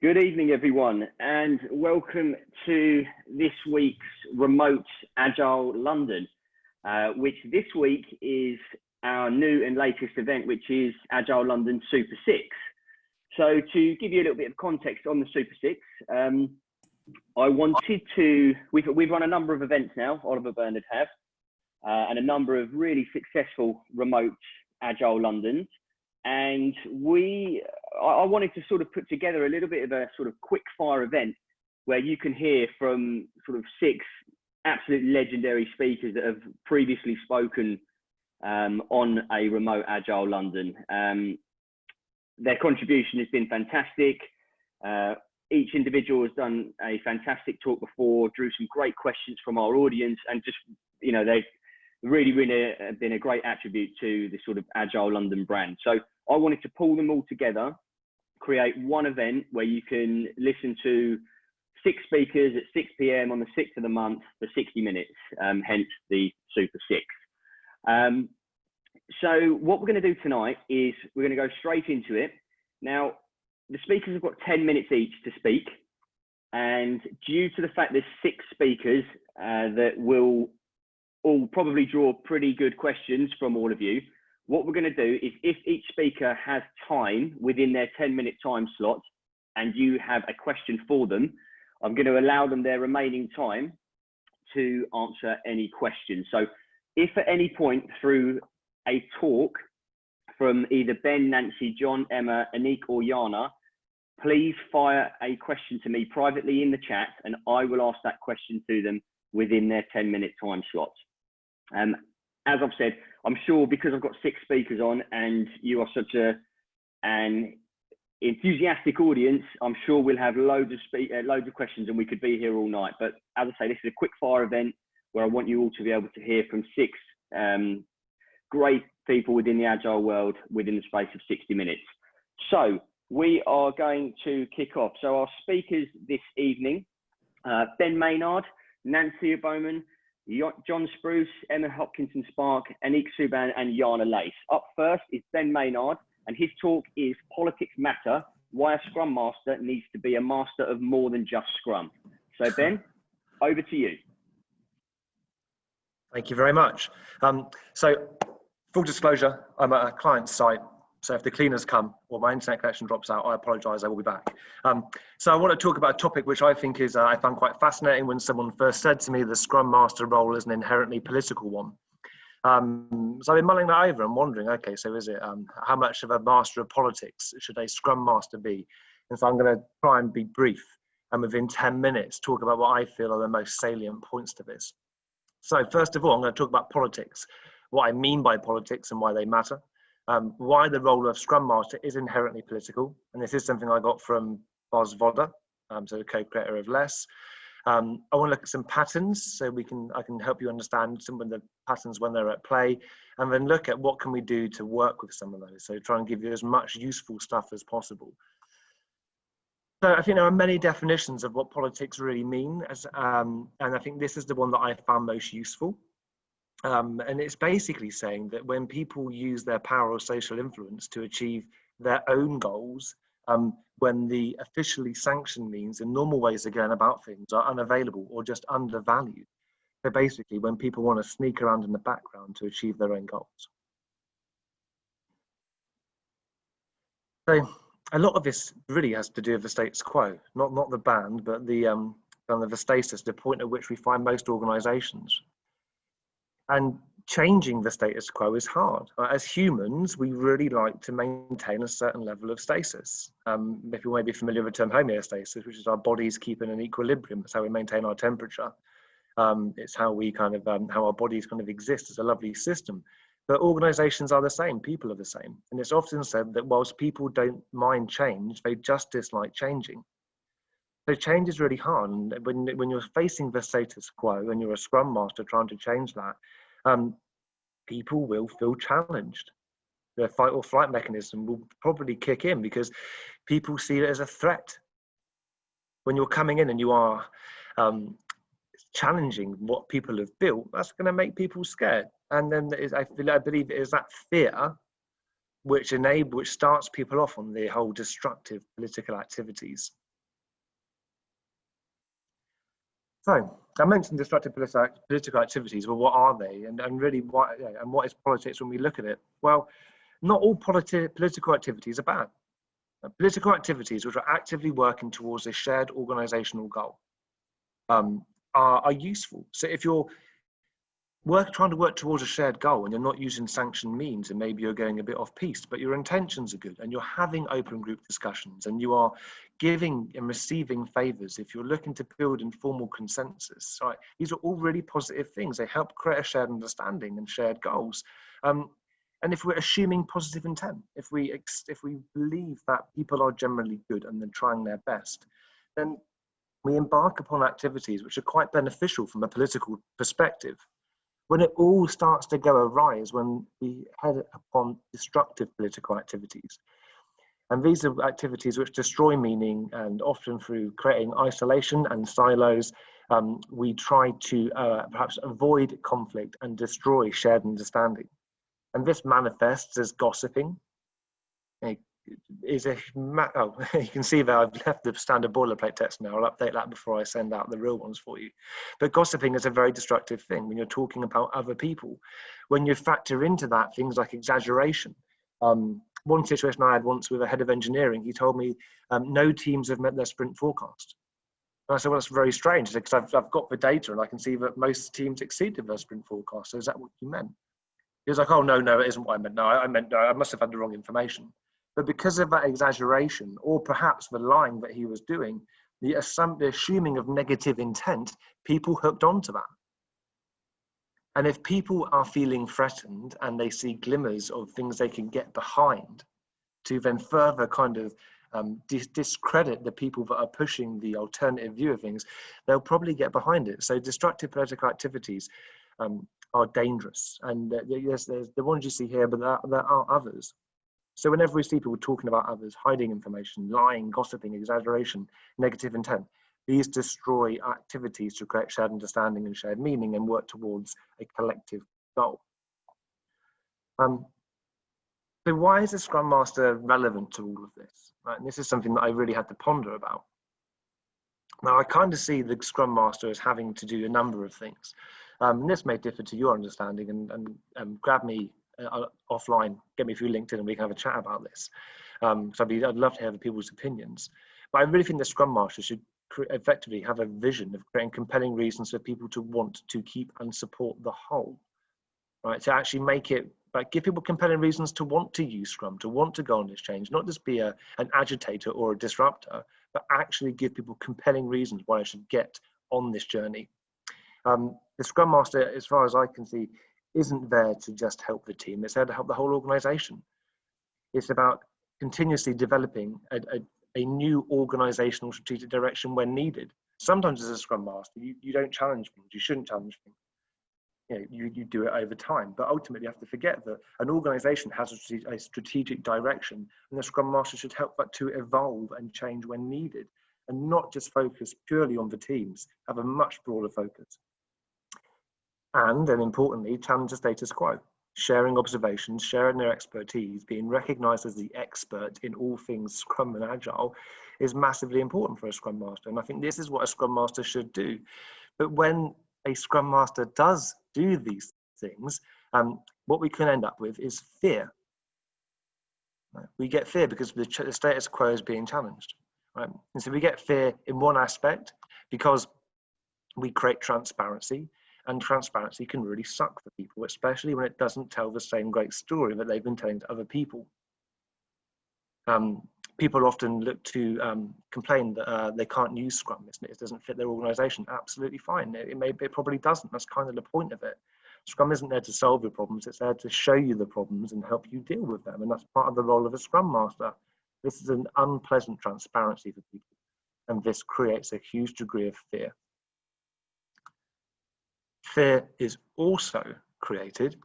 Good evening, everyone, and welcome to this week's remote Agile London, which this week is our new and latest event, which is Agile London Super 6. So to give you a little bit of context on the Super 6, I wanted to, we've run a number of events now, Oliver Bernard have, and a number of really successful remote Agile Londons. And I wanted to sort of put together a little bit of a sort of quick fire event where you can hear from sort of 6 absolute legendary speakers that have previously spoken on a remote Agile London. Their contribution has been fantastic. Each individual has done a fantastic talk before, drew some great questions from our audience, and just, you know, they've really been a great attribute to the sort of Agile London brand. So I wanted to pull them all together, create one event where you can listen to 6 speakers at 6 p.m. on the 6th of the month for 60 minutes, hence the Super 6. So what we're going to do tonight is we're going to go straight into it. Now, the speakers have got 10 minutes each to speak, and due to the fact there's 6 speakers that will all probably draw pretty good questions from all of you, what we're going to do is, if each speaker has time within their 10-minute time slot and you have a question for them, I'm going to allow them their remaining time to answer any questions. So if at any point through a talk from either Ben, Nancy, John, Emma, Anikh or Jana, please fire a question to me privately in the chat and I will ask that question to them within their 10-minute time slot. As I've said, I'm sure because I've got 6 speakers on and you are such an enthusiastic audience, I'm sure we'll have loads of questions and we could be here all night. But as I say, this is a quick fire event where I want you all to be able to hear from 6 great people within the Agile world within the space of 60 minutes. So we are going to kick off. So our speakers this evening, Ben Maynard, Nancy Evbuomwan, John Spruce, Emma Hopkinson-Spark, Anikh, Subhan and Jana. Up first is Ben Maynard, and his talk is Politics Matter, Why a Scrum Master Needs to be a Master of More Than Just Scrum. So Ben, over to you. Thank you very much. So full disclosure, I'm at a client site. So if the cleaners come or my internet connection drops out, I apologize, I will be back. So I want to talk about a topic which I think is, I found quite fascinating when someone first said to me the Scrum Master role is an inherently political one. So I've been mulling that over and wondering, okay, so is it, how much of a master of politics should a Scrum Master be? And so I'm going to try and be brief and within 10 minutes talk about what I feel are the most salient points to this. So first of all, I'm going to talk about politics, what I mean by politics and why they matter. Why the role of Scrum Master is inherently political, and this is something I got from Boz Vodder, so the co-creator of Less. I want to look at some patterns, so I can help you understand some of the patterns when they're at play, and then look at what can we do to work with some of those. So try and give you as much useful stuff as possible. So I think there are many definitions of what politics really mean, and I think this is the one that I found most useful. And it's basically saying that when people use their power or social influence to achieve their own goals, when the officially sanctioned means and normal ways of going about things are unavailable or just undervalued. So basically when people want to sneak around in the background to achieve their own goals. So a lot of this really has to do with the status quo, not the band, but the kind of the status, the point at which we find most organizations. And changing the status quo is hard. As humans, we really like to maintain a certain level of stasis. If you may be familiar with the term homeostasis, which is our bodies keeping an equilibrium, that's how we maintain our temperature. It's how we kind of, how our bodies kind of exist as a lovely system. But organizations are the same, people are the same. And it's often said that whilst people don't mind change, they just dislike changing. So change is really hard, and when you're facing the status quo and you're a Scrum Master trying to change that, people will feel challenged. Their fight or flight mechanism will probably kick in because people see it as a threat. When you're coming in and you are challenging what people have built, that's going to make people scared. And then I believe it is that fear which starts people off on the whole destructive political activities. So I mentioned destructive political activities. Well, what are they? And really, what is politics when we look at it? Well, not all political activities are bad. Political activities which are actively working towards a shared organizational goal are useful. So if you're trying to work towards a shared goal and you're not using sanctioned means, and maybe you're going a bit off piste, but your intentions are good and you're having open group discussions and you are giving and receiving favors, if you're looking to build informal consensus, right? These are all really positive things. They help create a shared understanding and shared goals. And if we're assuming positive intent, if we believe that people are generally good and they're trying their best, then we embark upon activities which are quite beneficial from a political perspective. When it all starts to go awry is when we head upon destructive political activities. And these are activities which destroy meaning, and often through creating isolation and silos, we try to perhaps avoid conflict and destroy shared understanding. And this manifests as gossiping. You can see that I've left the standard boilerplate text now. I'll update that before I send out the real ones for you. But gossiping is a very destructive thing when you're talking about other people. When you factor into that things like exaggeration. One situation I had once with a head of engineering, he told me no teams have met their sprint forecast. And I said, well, that's very strange, because I've got the data and I can see that most teams exceeded their sprint forecast. So is that what you meant? He was like, oh, no, it isn't what I meant. No, I must have had the wrong information. But because of that exaggeration, or perhaps the lying that he was doing, the assuming of negative intent, people hooked onto that. And if people are feeling threatened and they see glimmers of things they can get behind to then further kind of discredit the people that are pushing the alternative view of things, they'll probably get behind it. So destructive political activities are dangerous. And yes, there's the ones you see here, but there are others. So whenever we see people talking about others, hiding information, lying, gossiping, exaggeration, negative intent, these destroy activities to create shared understanding and shared meaning and work towards a collective goal. So why is the Scrum Master relevant to all of this? Right? And this is something that I really had to ponder about. Now, I kind of see the Scrum Master as having to do a number of things. And this may differ to your understanding, and grab me offline, get me through LinkedIn, and we can have a chat about this. So I'd love to hear the people's opinions. But I really think the Scrum Master should effectively have a vision of creating compelling reasons for people to want to keep and support the whole, right? To actually make it, like, give people compelling reasons to want to use Scrum, to want to go on this change, not just be an agitator or a disruptor, but actually give people compelling reasons why I should get on this journey. The Scrum Master, as far as I can see, isn't there to just help the team. It's there to help the whole organization. It's about continuously developing a new organizational strategic direction when needed. Sometimes as a Scrum Master, you don't challenge things. You shouldn't challenge things. You do it over time, but ultimately you have to forget that an organization has a strategic direction, and the Scrum Master should help that to evolve and change when needed, and not just focus purely on the teams, have a much broader focus. And importantly, challenge the status quo, sharing observations, sharing their expertise, being recognized as the expert in all things Scrum and Agile is massively important for a Scrum Master. And I think this is what a Scrum Master should do. But when a Scrum Master does do these things, what we can end up with is fear. Right? We get fear because the status quo is being challenged. Right? And so we get fear in one aspect because we create transparency, and transparency can really suck for people, especially when it doesn't tell the same great story that they've been telling to other people. People often look to complain that they can't use Scrum, it doesn't fit their organization. Absolutely fine. It probably doesn't. That's kind of the point of it. Scrum isn't there to solve your problems. It's there to show you the problems and help you deal with them. And that's part of the role of a Scrum Master. This is an unpleasant transparency for people. And this creates a huge degree of fear. Fear is also created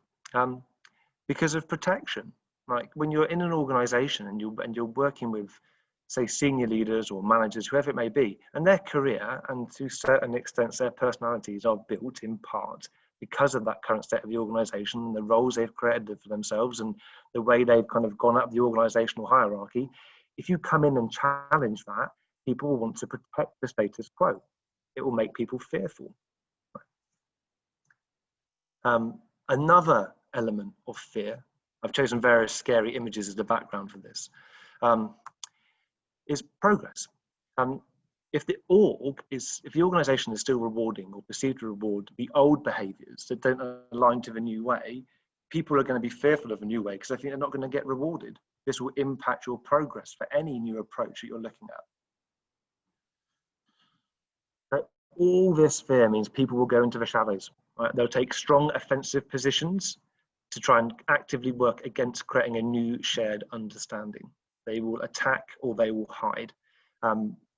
because of protection. Like when you're in an organization and you're working with, say, senior leaders or managers, whoever it may be, and their career and to certain extents their personalities are built in part because of that current state of the organization, the roles they've created for themselves and the way they've kind of gone up the organizational hierarchy. If you come in and challenge that, people want to protect the status quo. it will make people fearful. Another element of fear, I've chosen various scary images as the background for this, is progress. If the organization is still rewarding or perceived to reward the old behaviors that don't align to the new way, people are going to be fearful of a new way because they think they're not going to get rewarded. This will impact your progress for any new approach that you're looking at. But all this fear means people will go into the shadows. Right? They'll take strong offensive positions to try and actively work against creating a new shared understanding. They will attack or they will hide.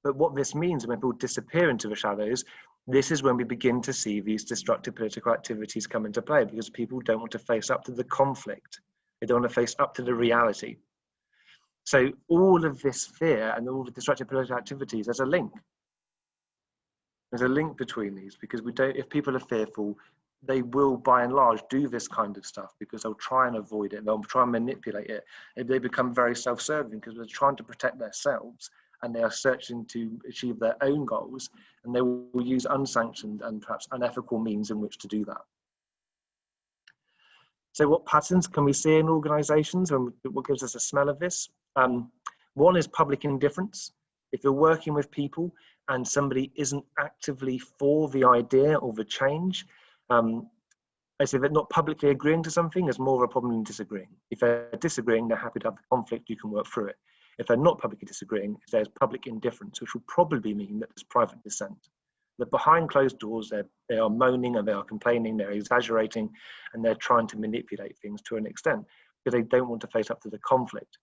But what this means when people disappear into the shadows, this is when we begin to see these destructive political activities come into play, because people don't want to face up to the conflict. They don't want to face up to the reality. So all of this fear and all the destructive political activities, there's a link. There's a link between these, because if people are fearful, they will by and large do this kind of stuff because they'll try and avoid it. They'll try and manipulate it. They become very self-serving because they're trying to protect themselves, and they are searching to achieve their own goals, and they will use unsanctioned and perhaps unethical means in which to do that. So what patterns can we see in organizations, and what gives us a smell of this? One is public indifference. If you're working with people and somebody isn't actively for the idea or the change, I say that not publicly agreeing to something is more of a problem than disagreeing. If they're disagreeing, they're happy to have the conflict, you can work through it. If they're not publicly disagreeing, there's public indifference, which will probably mean that there's private dissent. That behind closed doors, they are moaning and they are complaining, they're exaggerating, and they're trying to manipulate things to an extent because they don't want to face up to the conflict.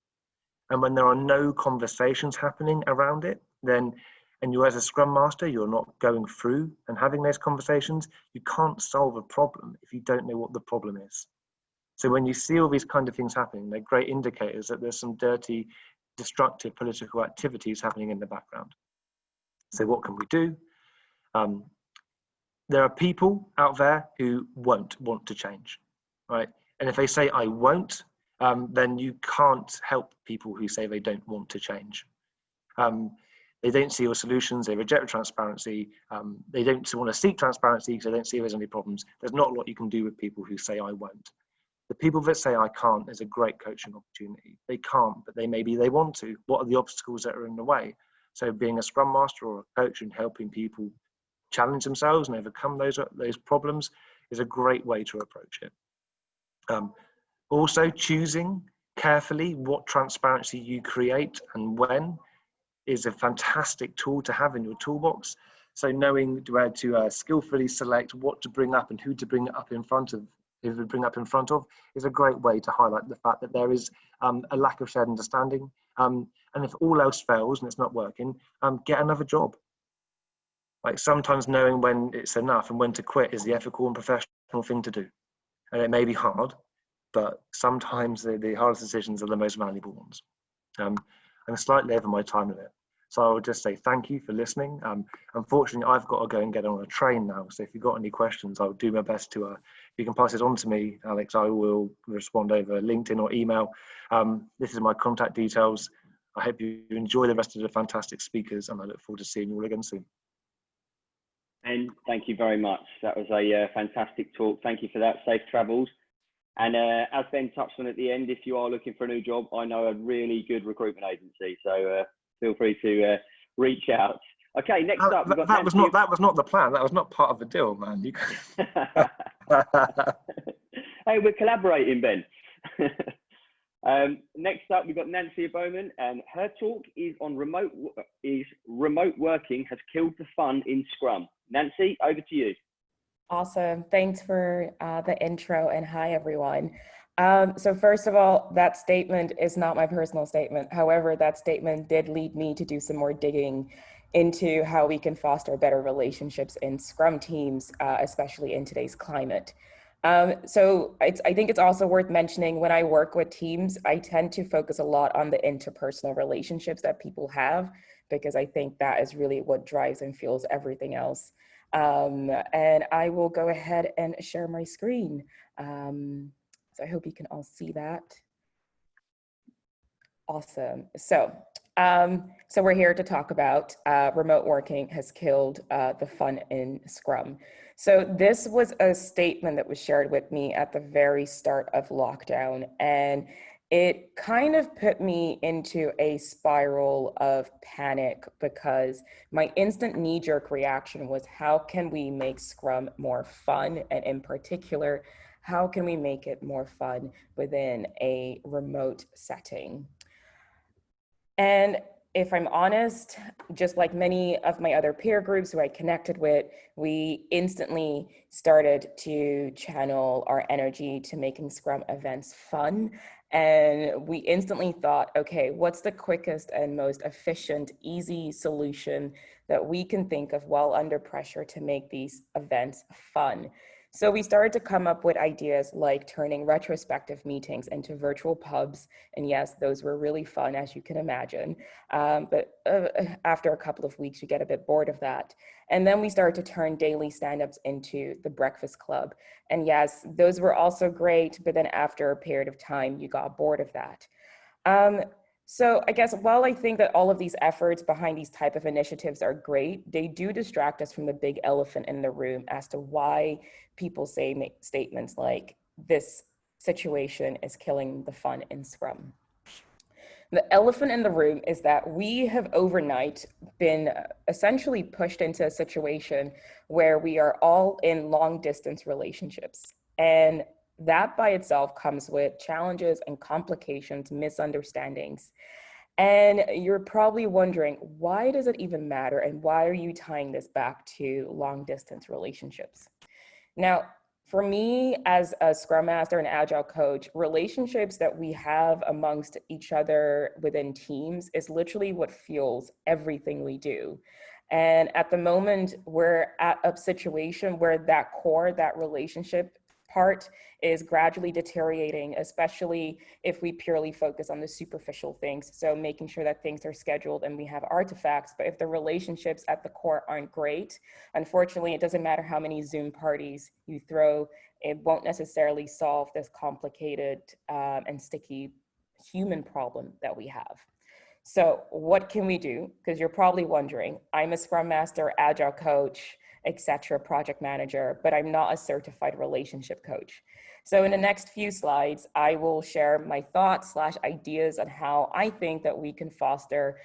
And when there are no conversations happening around it, then, and you as a Scrum Master, you're not going through and having those conversations, you can't solve a problem if you don't know what the problem is. So when you see all these kind of things happening, they're great indicators that there's some dirty, destructive political activities happening in the background. So what can we do? There are people out there who won't want to change, right? And if they say, I won't, then you can't help people who say they don't want to change. They don't see your solutions, they reject transparency, they don't want to seek transparency because they don't see there's any problems. There's not a lot you can do with people who say, I won't. The people that say I can't is a great coaching opportunity. They can't, but maybe they want to. What are the obstacles that are in the way? So being a Scrum Master or a coach and helping people challenge themselves and overcome those problems is a great way to approach it. Also, choosing carefully what transparency you create and when is a fantastic tool to have in your toolbox. So knowing where to skillfully select what to bring up and who to bring it up in front of, is a great way to highlight the fact that there is a lack of shared understanding. And if all else fails and it's not working, get another job. Like sometimes knowing when it's enough and when to quit is the ethical and professional thing to do. And it may be hard, but sometimes the hardest decisions are the most valuable ones. I'm slightly over my time limit. So I would just say thank you for listening. Unfortunately, I've got to go and get on a train now. So if you've got any questions, I'll do my best to, if you can pass it on to me, Alex, I will respond over LinkedIn or email. This is my contact details. I hope you enjoy the rest of the fantastic speakers, and I look forward to seeing you all again soon. And thank you very much. That was a fantastic talk. Thank you for that. Safe travels. And as Ben touched on at the end, if you are looking for a new job, I know a really good recruitment agency. So feel free to reach out. Okay, next up, we've got that was not the plan. That was not part of the deal, man. You Hey, we're collaborating, Ben. Next up, we've got Nancy Evbuomwan, and her talk is on remote working has killed the fun in Scrum. Nancy, over to you. Awesome. Thanks for the intro, and hi, everyone. So first of all, that statement is not my personal statement. However, that statement did lead me to do some more digging into how we can foster better relationships in Scrum teams, especially in today's climate. So I think it's also worth mentioning when I work with teams, I tend to focus a lot on the interpersonal relationships that people have, because I think that is really what drives and fuels everything else. And I will go ahead and share my screen. So I hope you can all see that. Awesome. So So we're here to talk about remote working has killed the fun in Scrum. So this was a statement that was shared with me at the very start of lockdown, and it kind of put me into a spiral of panic because my instant knee-jerk reaction was, how can we make Scrum more fun? And in particular, how can we make it more fun within a remote setting? And if I'm honest, just like many of my other peer groups who I connected with, we instantly started to channel our energy to making Scrum events fun. And we instantly thought, okay, what's the quickest and most efficient, easy solution that we can think of while under pressure to make these events fun? So we started to come up with ideas like turning retrospective meetings into virtual pubs. And yes, those were really fun, as you can imagine. But after a couple of weeks, you get a bit bored of that. And then we started to turn daily stand-ups into the breakfast club. And yes, those were also great, but then after a period of time, you got bored of that. So I guess while I think that all of these efforts behind these type of initiatives are great, they do distract us from the big elephant in the room as to why people say statements like, this situation is killing the fun in Scrum. The elephant in the room is that we have overnight been essentially pushed into a situation where we are all in long distance relationships. And that by itself comes with challenges and complications, misunderstandings. And you're probably wondering, why does it even matter? And why are you tying this back to long distance relationships? Now, for me, as a Scrum Master and Agile coach, relationships that we have amongst each other within teams is literally what fuels everything we do. And at the moment, we're at a situation where that core, that relationship part is gradually deteriorating, especially if we purely focus on the superficial things. So making sure that things are scheduled and we have artifacts, but if the relationships at the core aren't great, unfortunately, it doesn't matter how many Zoom parties you throw, it won't necessarily solve this complicated and sticky human problem that we have. So what can we do? Because you're probably wondering, I'm a Scrum Master, Agile coach, etc., project manager, but I'm not a certified relationship coach. So in the next few slides, I will share my thoughts / ideas on how I think that we can foster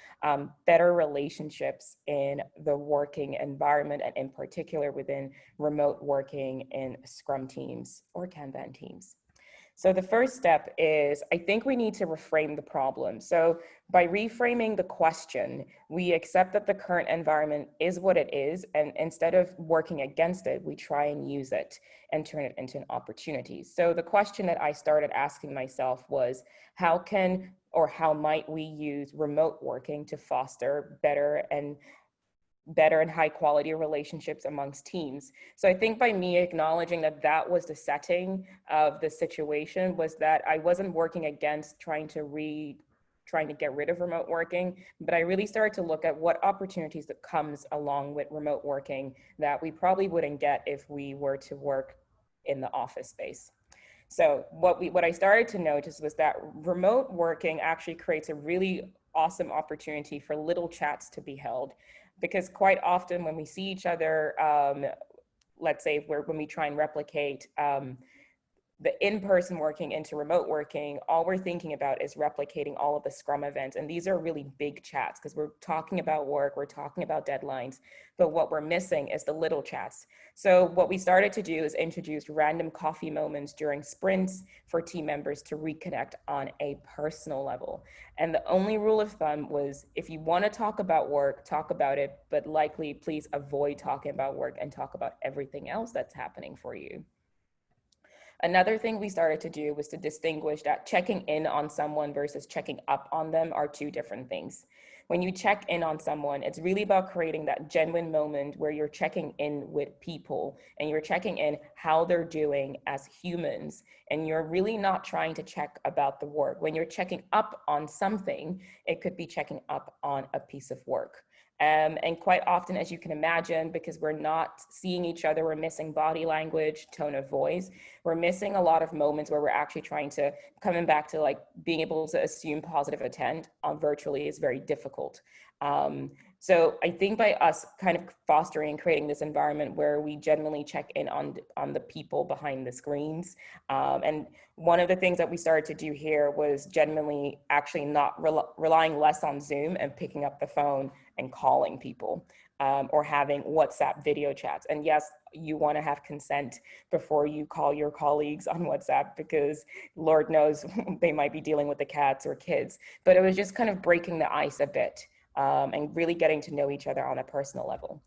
better relationships in the working environment, and in particular within remote working in Scrum teams or Kanban teams. So the first step is, I think we need to reframe the problem. So by reframing the question, we accept that the current environment is what it is, and instead of working against it, we try and use it and turn it into an opportunity. So the question that I started asking myself was, how can or how might we use remote working to foster better and high quality relationships amongst teams? So I think by me acknowledging that that was the setting of the situation, was that I wasn't working against trying to get rid of remote working, but I really started to look at what opportunities that comes along with remote working that we probably wouldn't get if we were to work in the office space. So what I started to notice was that remote working actually creates a really awesome opportunity for little chats to be held. Because quite often when we see each other, let's say when we try and replicate the in-person working into remote working, all we're thinking about is replicating all of the Scrum events. And these are really big chats because we're talking about work, we're talking about deadlines, but what we're missing is the little chats. So what we started to do is introduce random coffee moments during sprints for team members to reconnect on a personal level. And the only rule of thumb was, if you want to talk about work, talk about it, but likely please avoid talking about work and talk about everything else that's happening for you. Another thing we started to do was to distinguish that checking in on someone versus checking up on them are two different things. when you check in on someone, it's really about creating that genuine moment where you're checking in with people and you're checking in how they're doing as humans. And you're really not trying to check about the work. When you're checking up on something, it could be checking up on a piece of work. And quite often, as you can imagine, because we're not seeing each other, we're missing body language, tone of voice. We're missing a lot of moments where we're actually trying to, coming back to like being able to assume positive intent on virtually is very difficult. So I think by us kind of fostering and creating this environment where we genuinely check in on the people behind the screens. And one of the things that we started to do here was genuinely actually not relying less on Zoom and picking up the phone and calling people, or having WhatsApp video chats. And yes, you want to have consent before you call your colleagues on WhatsApp, because Lord knows they might be dealing with the cats or kids. But it was just kind of breaking the ice a bit, and really getting to know each other on a personal level.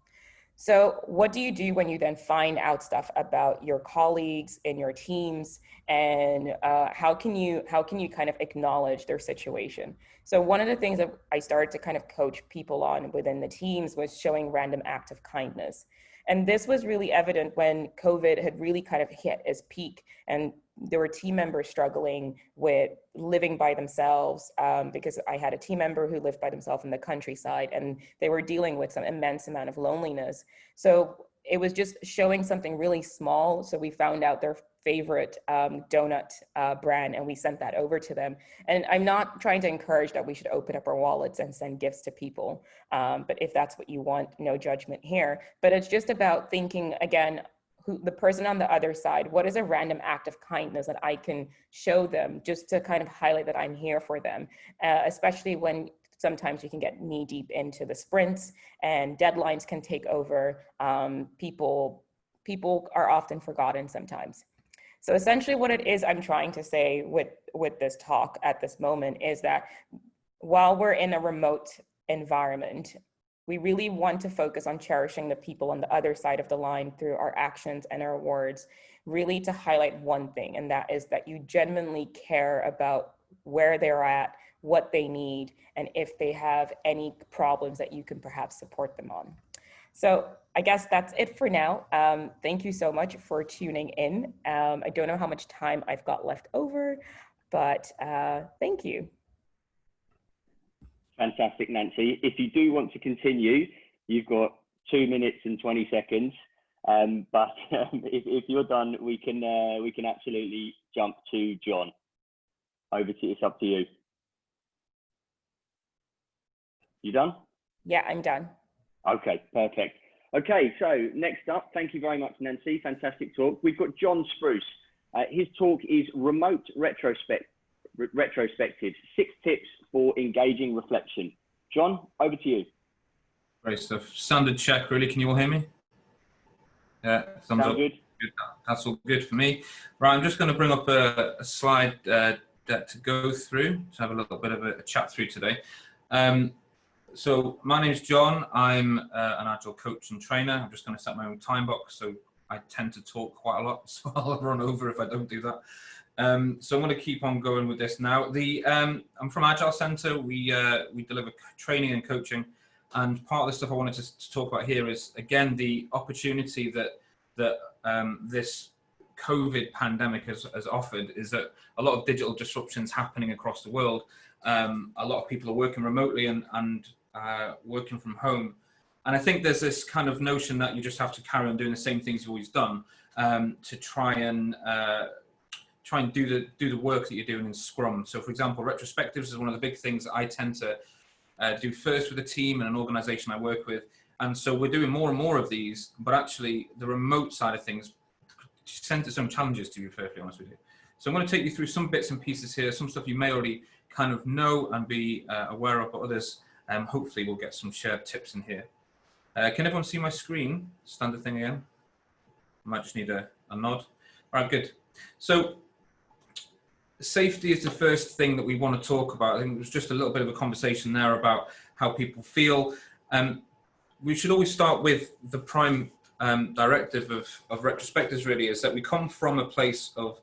So what do you do when you then find out stuff about your colleagues in your teams, and how can you kind of acknowledge their situation? So one of the things that I started to kind of coach people on within the teams was showing random acts of kindness. And this was really evident when COVID had really kind of hit its peak, and there were team members struggling with living by themselves, because I had a team member who lived by themselves in the countryside, and they were dealing with some immense amount of loneliness. So it was just showing something really small. So we found out their favorite donut brand, and we sent that over to them. And I'm not trying to encourage that we should open up our wallets and send gifts to people, but if that's what you want, no judgment here. But it's just about thinking, again, the person on the other side, what is a random act of kindness that I can show them, just to kind of highlight that I'm here for them, especially when sometimes you can get knee deep into the sprints and deadlines can take over. People are often forgotten sometimes. So essentially what it is I'm trying to say with this talk at this moment is that while we're in a remote environment, we really want to focus on cherishing the people on the other side of the line through our actions and our words, really to highlight one thing, and that is that you genuinely care about where they're at, what they need, and if they have any problems that you can perhaps support them on. So I guess that's it for now. Thank you so much for tuning in. I don't know how much time I've got left over, but thank you. Fantastic, Nancy. If you do want to continue, you've got 2 minutes and 20 seconds. But if you're done, we can absolutely jump to John. It's up to you. You done? Yeah, I'm done. Okay, perfect. Okay, so next up, thank you very much, Nancy. Fantastic talk. We've got John Spruce. His talk is Remote Retrospectives, 6 tips for engaging reflection. John, over to you. Great stuff. Standard check, really. Can you all hear me? Yeah, thumbs up. Good. That's all good for me. Right, I'm just going to bring up a slide deck to go through, to have a little bit of a chat through today. So my name is John. I'm an Agile coach and trainer. I'm just going to set my own time box, so I tend to talk quite a lot, so I'll run over if I don't do that. So I'm going to keep on going with this now. I'm from Agile Center. We deliver training and coaching, and part of the stuff I wanted to talk about here is, again, the opportunity that this COVID pandemic has offered is that a lot of digital disruptions happening across the world. A lot of people are working remotely and working from home. And I think there's this kind of notion that you just have to carry on doing the same things you've always done to try and do the work that you're doing in Scrum. So for example, retrospectives is one of the big things that I tend to do first with a team and an organization I work with. And so we're doing more and more of these, but actually the remote side of things presents its own challenges, to be perfectly honest with you. So I'm going to take you through some bits and pieces here, some stuff you may already kind of know and be aware of, but others, hopefully we'll get some shared tips in here. Can everyone see my screen? Standard thing again. I might just need a nod. All right, good. So safety is the first thing that we want to talk about. I think it was just a little bit of a conversation there about how people feel. We should always start with the prime directive of retrospectives, really, is that we come from a place of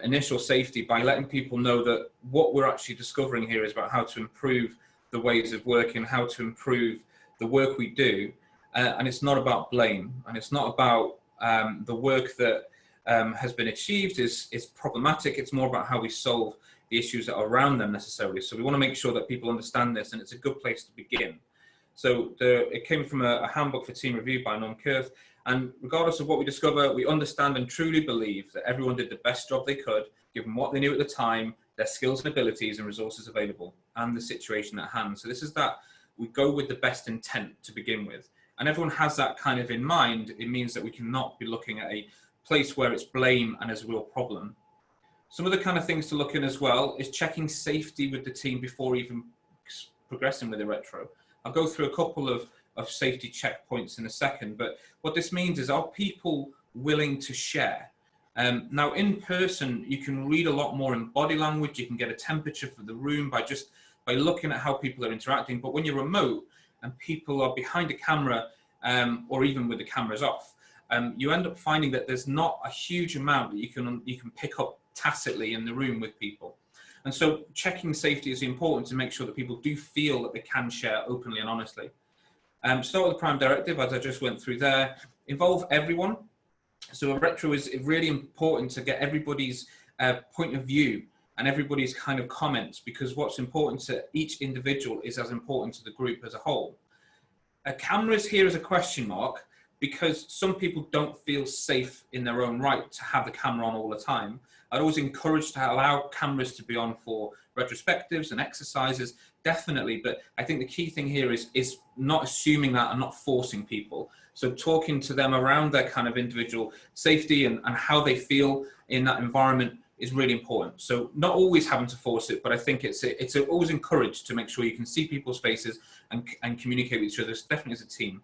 initial safety by letting people know that what we're actually discovering here is about how to improve the ways of working, how to improve the work we do. And it's not about blame, and it's not about the work that has been achieved is problematic. It's more about how we solve the issues that are around them necessarily. So we want to make sure that people understand this, and it's a good place to begin. So it came from a handbook for team review by Norm Kurth. And regardless of what we discover, we understand and truly believe that everyone did the best job they could, given what they knew at the time, their skills and abilities and resources available, and the situation at hand. So this is that we go with the best intent to begin with. And everyone has that kind of in mind. It means that we cannot be looking at a place where it's blame and there's a real problem. Some of the kind of things to look in as well is checking safety with the team before even progressing with the retro. I'll go through a couple of safety checkpoints in a second, but what this means is, are people willing to share? Now in person, you can read a lot more in body language. You can get a temperature for the room by looking at how people are interacting. But when you're remote and people are behind a camera, or even with the cameras off, you end up finding that there's not a huge amount that you can pick up tacitly in the room with people. And so checking safety is important to make sure that people do feel that they can share openly and honestly. Start with the prime directive, as I just went through there. Involve everyone. So a retro is really important to get everybody's point of view and everybody's kind of comments, because what's important to each individual is as important to the group as a whole. Cameras here is a question mark, because some people don't feel safe in their own right to have the camera on all the time. I'd always encourage to allow cameras to be on for retrospectives and exercises, definitely. But I think the key thing here is not assuming that and not forcing people. So talking to them around their kind of individual safety and how they feel in that environment is really important. So not always having to force it, but I think it's always encouraged to make sure you can see people's faces and communicate with each other, definitely as a team.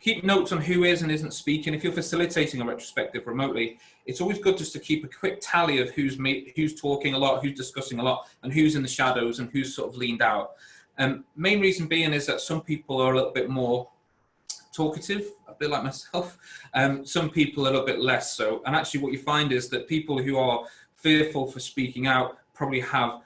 Keep notes on who is and isn't speaking. If you're facilitating a retrospective remotely, it's always good just to keep a quick tally of who's talking a lot, who's discussing a lot, and who's in the shadows and who's sort of leaned out. Main reason being is that some people are a little bit more talkative, a bit like myself. Some people a little bit less so. And actually what you find is that people who are fearful for speaking out probably have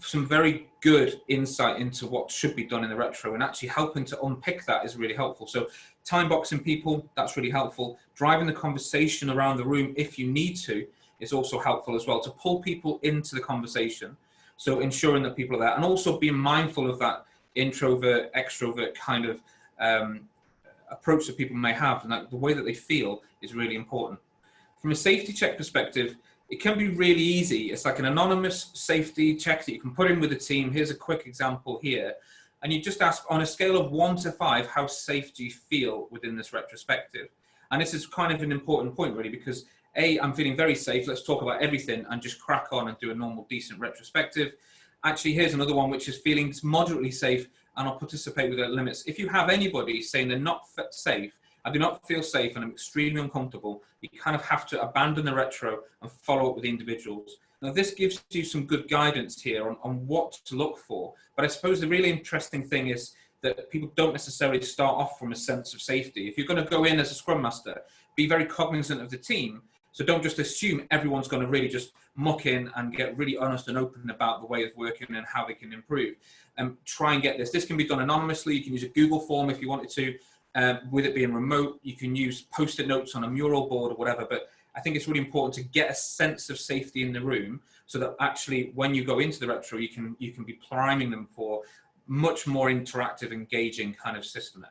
some very good insight into what should be done in the retro, and actually helping to unpick that is really helpful. So time boxing people, that's really helpful. Driving the conversation around the room if you need to is also helpful as well, to pull people into the conversation. So ensuring that people are there, and also being mindful of that introvert, extrovert kind of approach that people may have, and that the way that they feel is really important. From a safety check perspective, it can be really easy. It's like an anonymous safety check that you can put in with the team. Here's a quick example here. And you just ask, on a scale of 1 to 5, how safe do you feel within this retrospective? And this is kind of an important point, really, because A, I'm feeling very safe. Let's talk about everything and just crack on and do a normal, decent retrospective. Actually, here's another one, which is feeling moderately safe, and I'll participate with the limits. If you have anybody saying they're not safe, I do not feel safe and I'm extremely uncomfortable, you kind of have to abandon the retro and follow up with the individuals. Now, this gives you some good guidance here on what to look for. But I suppose the really interesting thing is that people don't necessarily start off from a sense of safety. If you're going to go in as a Scrum Master, be very cognizant of the team. So don't just assume everyone's going to really just muck in and get really honest and open about the way of working and how they can improve. Try and get this. This can be done anonymously. You can use a Google form if you wanted to. With it being remote, you can use post-it notes on a mural board or whatever, but I think it's really important to get a sense of safety in the room so that actually when you go into the retro, you can be priming them for much more interactive, engaging kind of system.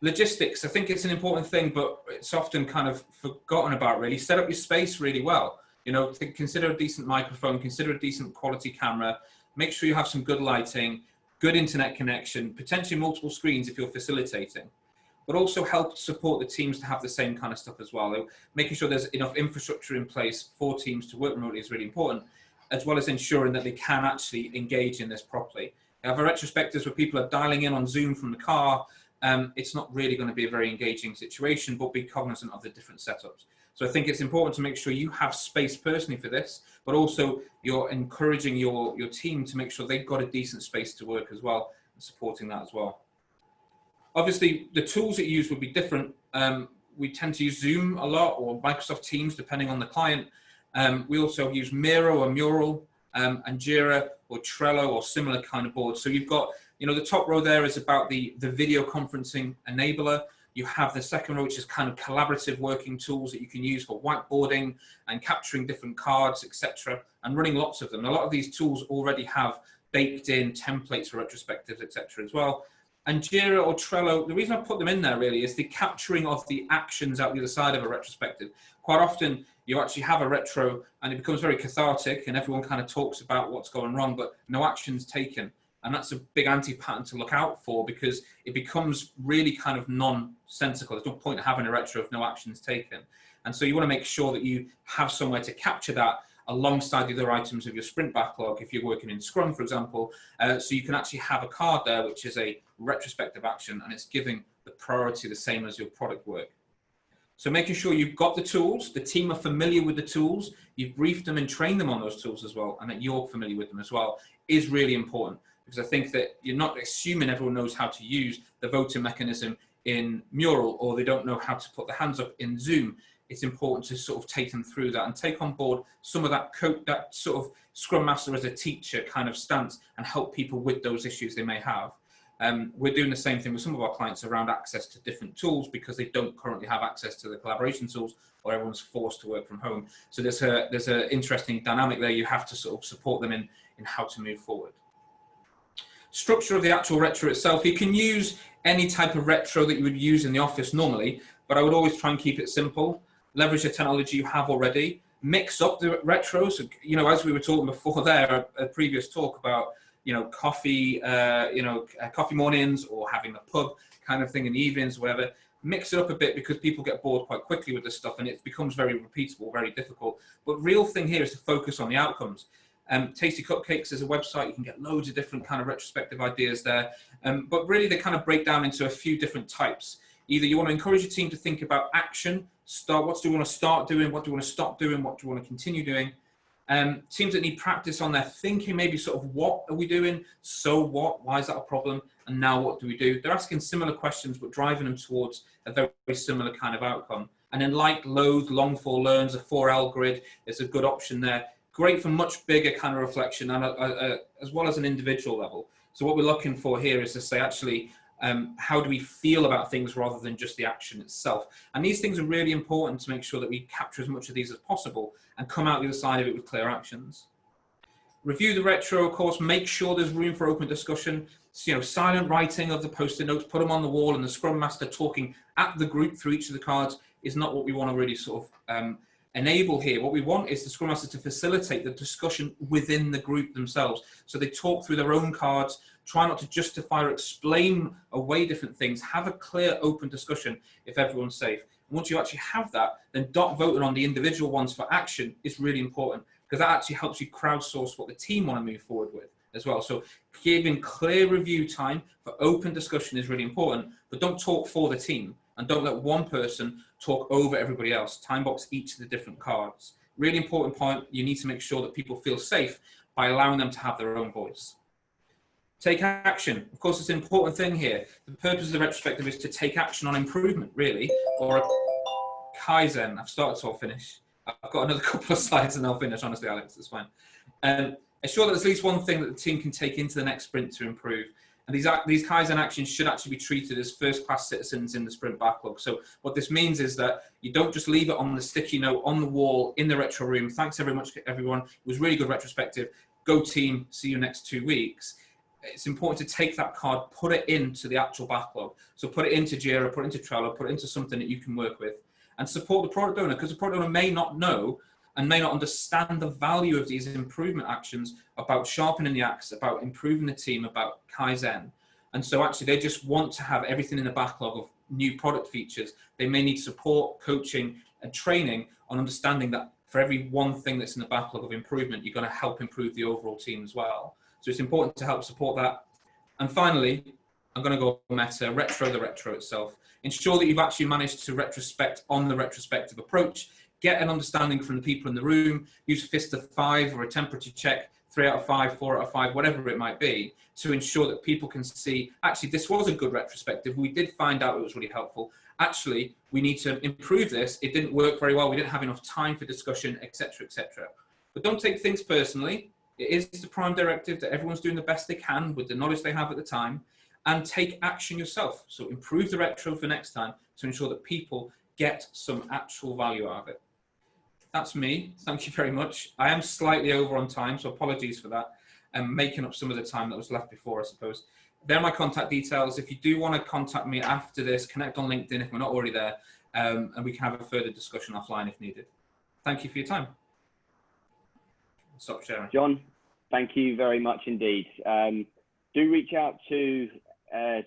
Logistics, I think it's an important thing, but it's often kind of forgotten about, really. Set up your space really well. You know, consider a decent microphone, consider a decent quality camera, make sure you have some good lighting, good internet connection, potentially multiple screens if you're facilitating, but also help support the teams to have the same kind of stuff as well. Making sure there's enough infrastructure in place for teams to work remotely is really important, as well as ensuring that they can actually engage in this properly. You have a retrospectives where people are dialing in on Zoom from the car. It's not really going to be a very engaging situation, but be cognizant of the different setups. So I think it's important to make sure you have space personally for this, but also you're encouraging your team to make sure they've got a decent space to work as well, and supporting that as well. Obviously, the tools that you use would be different. We tend to use Zoom a lot, or Microsoft Teams, depending on the client. We also use Miro or Mural and Jira or Trello or similar kind of boards. So you've got, you know, the top row there is about the video conferencing enabler. You have the second row, which is kind of collaborative working tools that you can use for whiteboarding and capturing different cards, etc., and running lots of them. And a lot of these tools already have baked in templates for retrospectives, etc., as well. And Jira or Trello, the reason I put them in there really is the capturing of the actions out the other side of a retrospective. Quite often you actually have a retro and it becomes very cathartic and everyone kind of talks about what's going wrong, but no action's taken. And that's a big anti-pattern to look out for, because it becomes really kind of nonsensical. There's no point in having a retro if no action's taken. And so you want to make sure that you have somewhere to capture that alongside the other items of your sprint backlog, if you're working in Scrum, for example, so you can actually have a card there, which is a retrospective action, and it's giving the priority the same as your product work. So making sure you've got the tools, the team are familiar with the tools, you've briefed them and trained them on those tools as well, and that you're familiar with them as well, is really important. Because I think that you're not assuming everyone knows how to use the voting mechanism in Mural, or they don't know how to put their hands up in Zoom. It's important to sort of take them through that and take on board some of that sort of Scrum Master as a teacher kind of stance, and help people with those issues they may have. We're doing the same thing with some of our clients around access to different tools, because they don't currently have access to the collaboration tools, or everyone's forced to work from home. So there's an interesting dynamic there. You have to sort of support them in how to move forward. Structure of the actual retro itself. You can use any type of retro that you would use in the office normally, but I would always try and keep it simple. Leverage the technology you have already. Mix up the retros. So, you know, as we were talking before there, a previous talk about, you know, coffee, coffee mornings, or having a pub kind of thing in the evenings, whatever. Mix it up a bit, because people get bored quite quickly with this stuff and it becomes very repeatable, very difficult. But real thing here is to focus on the outcomes. Tasty Cupcakes is a website. You can get loads of different kind of retrospective ideas there. But really they kind of break down into a few different types. Either you want to encourage your team to think about action, what do you want to start doing, what do you want to stop doing, what do you want to continue doing. Teams that need practice on their thinking, maybe sort of what are we doing, so what, why is that a problem, and now what do we do? They're asking similar questions but driving them towards a very similar kind of outcome. And then like, loathe, long for, learns, a 4L grid is a good option there. Great for much bigger kind of reflection, and as well as an individual level. So what we're looking for here is to say, actually, how do we feel about things rather than just the action itself? And these things are really important to make sure that we capture as much of these as possible and come out the other side of it with clear actions. Review the retro, of course, make sure there's room for open discussion. So, you know, silent writing of the post-it notes, put them on the wall, and the Scrum Master talking at the group through each of the cards is not what we want to really sort of enable here. What we want is the Scrum Master to facilitate the discussion within the group themselves. So they talk through their own cards, try not to justify or explain away different things, have a clear, open discussion if everyone's safe. And once you actually have that, then dot voting on the individual ones for action is really important, because that actually helps you crowdsource what the team want to move forward with as well. So giving clear review time for open discussion is really important, but don't talk for the team. And don't let one person talk over everybody else. Time box each of the different cards. Really important point, you need to make sure that people feel safe by allowing them to have their own voice. Take action. Of course, it's an important thing here. The purpose of the retrospective is to take action on improvement, really, or a Kaizen. I've started, so I'll finish. I've got another couple of slides and I'll finish, honestly, Alex, it's fine. Ensure that there's at least one thing that the team can take into the next sprint to improve. And these Kaizen actions should actually be treated as first-class citizens in the sprint backlog. So what this means is that you don't just leave it on the sticky note on the wall in the retro room. Thanks very much, everyone. It was really good retrospective. Go team. See you next 2 weeks. It's important to take that card, put it into the actual backlog. So put it into Jira, put it into Trello, put it into something that you can work with, and support the product owner, because the product owner may not know and may not understand the value of these improvement actions about sharpening the axe, about improving the team, about Kaizen. And so actually they just want to have everything in the backlog of new product features. They may need support, coaching, and training on understanding that for every one thing that's in the backlog of improvement, you're going to help improve the overall team as well. So it's important to help support that. And finally, I'm going to go meta, retro the retro itself. Ensure that you've actually managed to retrospect on the retrospective approach. Get an understanding from the people in the room, use fist of 5 or a temperature check, 3 out of 5, 4 out of 5, whatever it might be, to ensure that people can see, actually, this was a good retrospective. We did find out it was really helpful. Actually, we need to improve this. It didn't work very well. We didn't have enough time for discussion, etc., etc. But don't take things personally. It is the prime directive that everyone's doing the best they can with the knowledge they have at the time, and take action yourself. So improve the retro for next time to ensure that people get some actual value out of it. That's me. Thank you very much. I am slightly over on time, so apologies for that. I'm making up some of the time that was left before, I suppose. There are my contact details. If you do want to contact me after this, connect on LinkedIn if we're not already there, and we can have a further discussion offline if needed. Thank you for your time. Stop sharing. John, thank you very much indeed. Do reach out to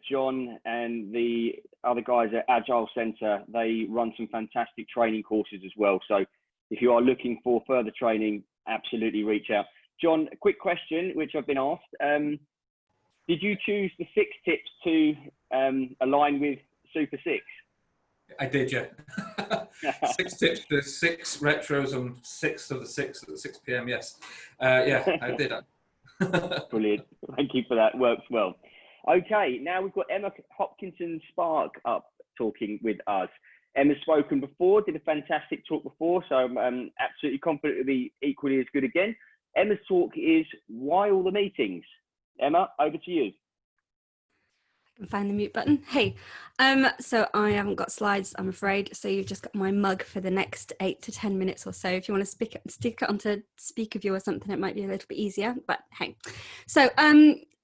John and the other guys at Agile Centre. They run some fantastic training courses as well. So if you are looking for further training, absolutely reach out. John, a quick question, which I've been asked. Did you choose the 6 tips to align with Super 6? I did, yeah. 6 tips for 6 retros on 6th of the 6th at 6 p.m. Yes. Yeah, I did that. Brilliant. Thank you for that. Works well. Okay, now we've got Emma Hopkinson-Spark up talking with us. Emma's spoken before, did a fantastic talk before, so I'm absolutely confident it'll be equally as good again. Emma's talk is Why All the Meetings? Emma, over to you. I can find the mute button. Hey, so I haven't got slides, I'm afraid. So you've just got my mug for the next 8 to 10 minutes or so. If you want to stick it onto speaker view or something, it might be a little bit easier, but hey. So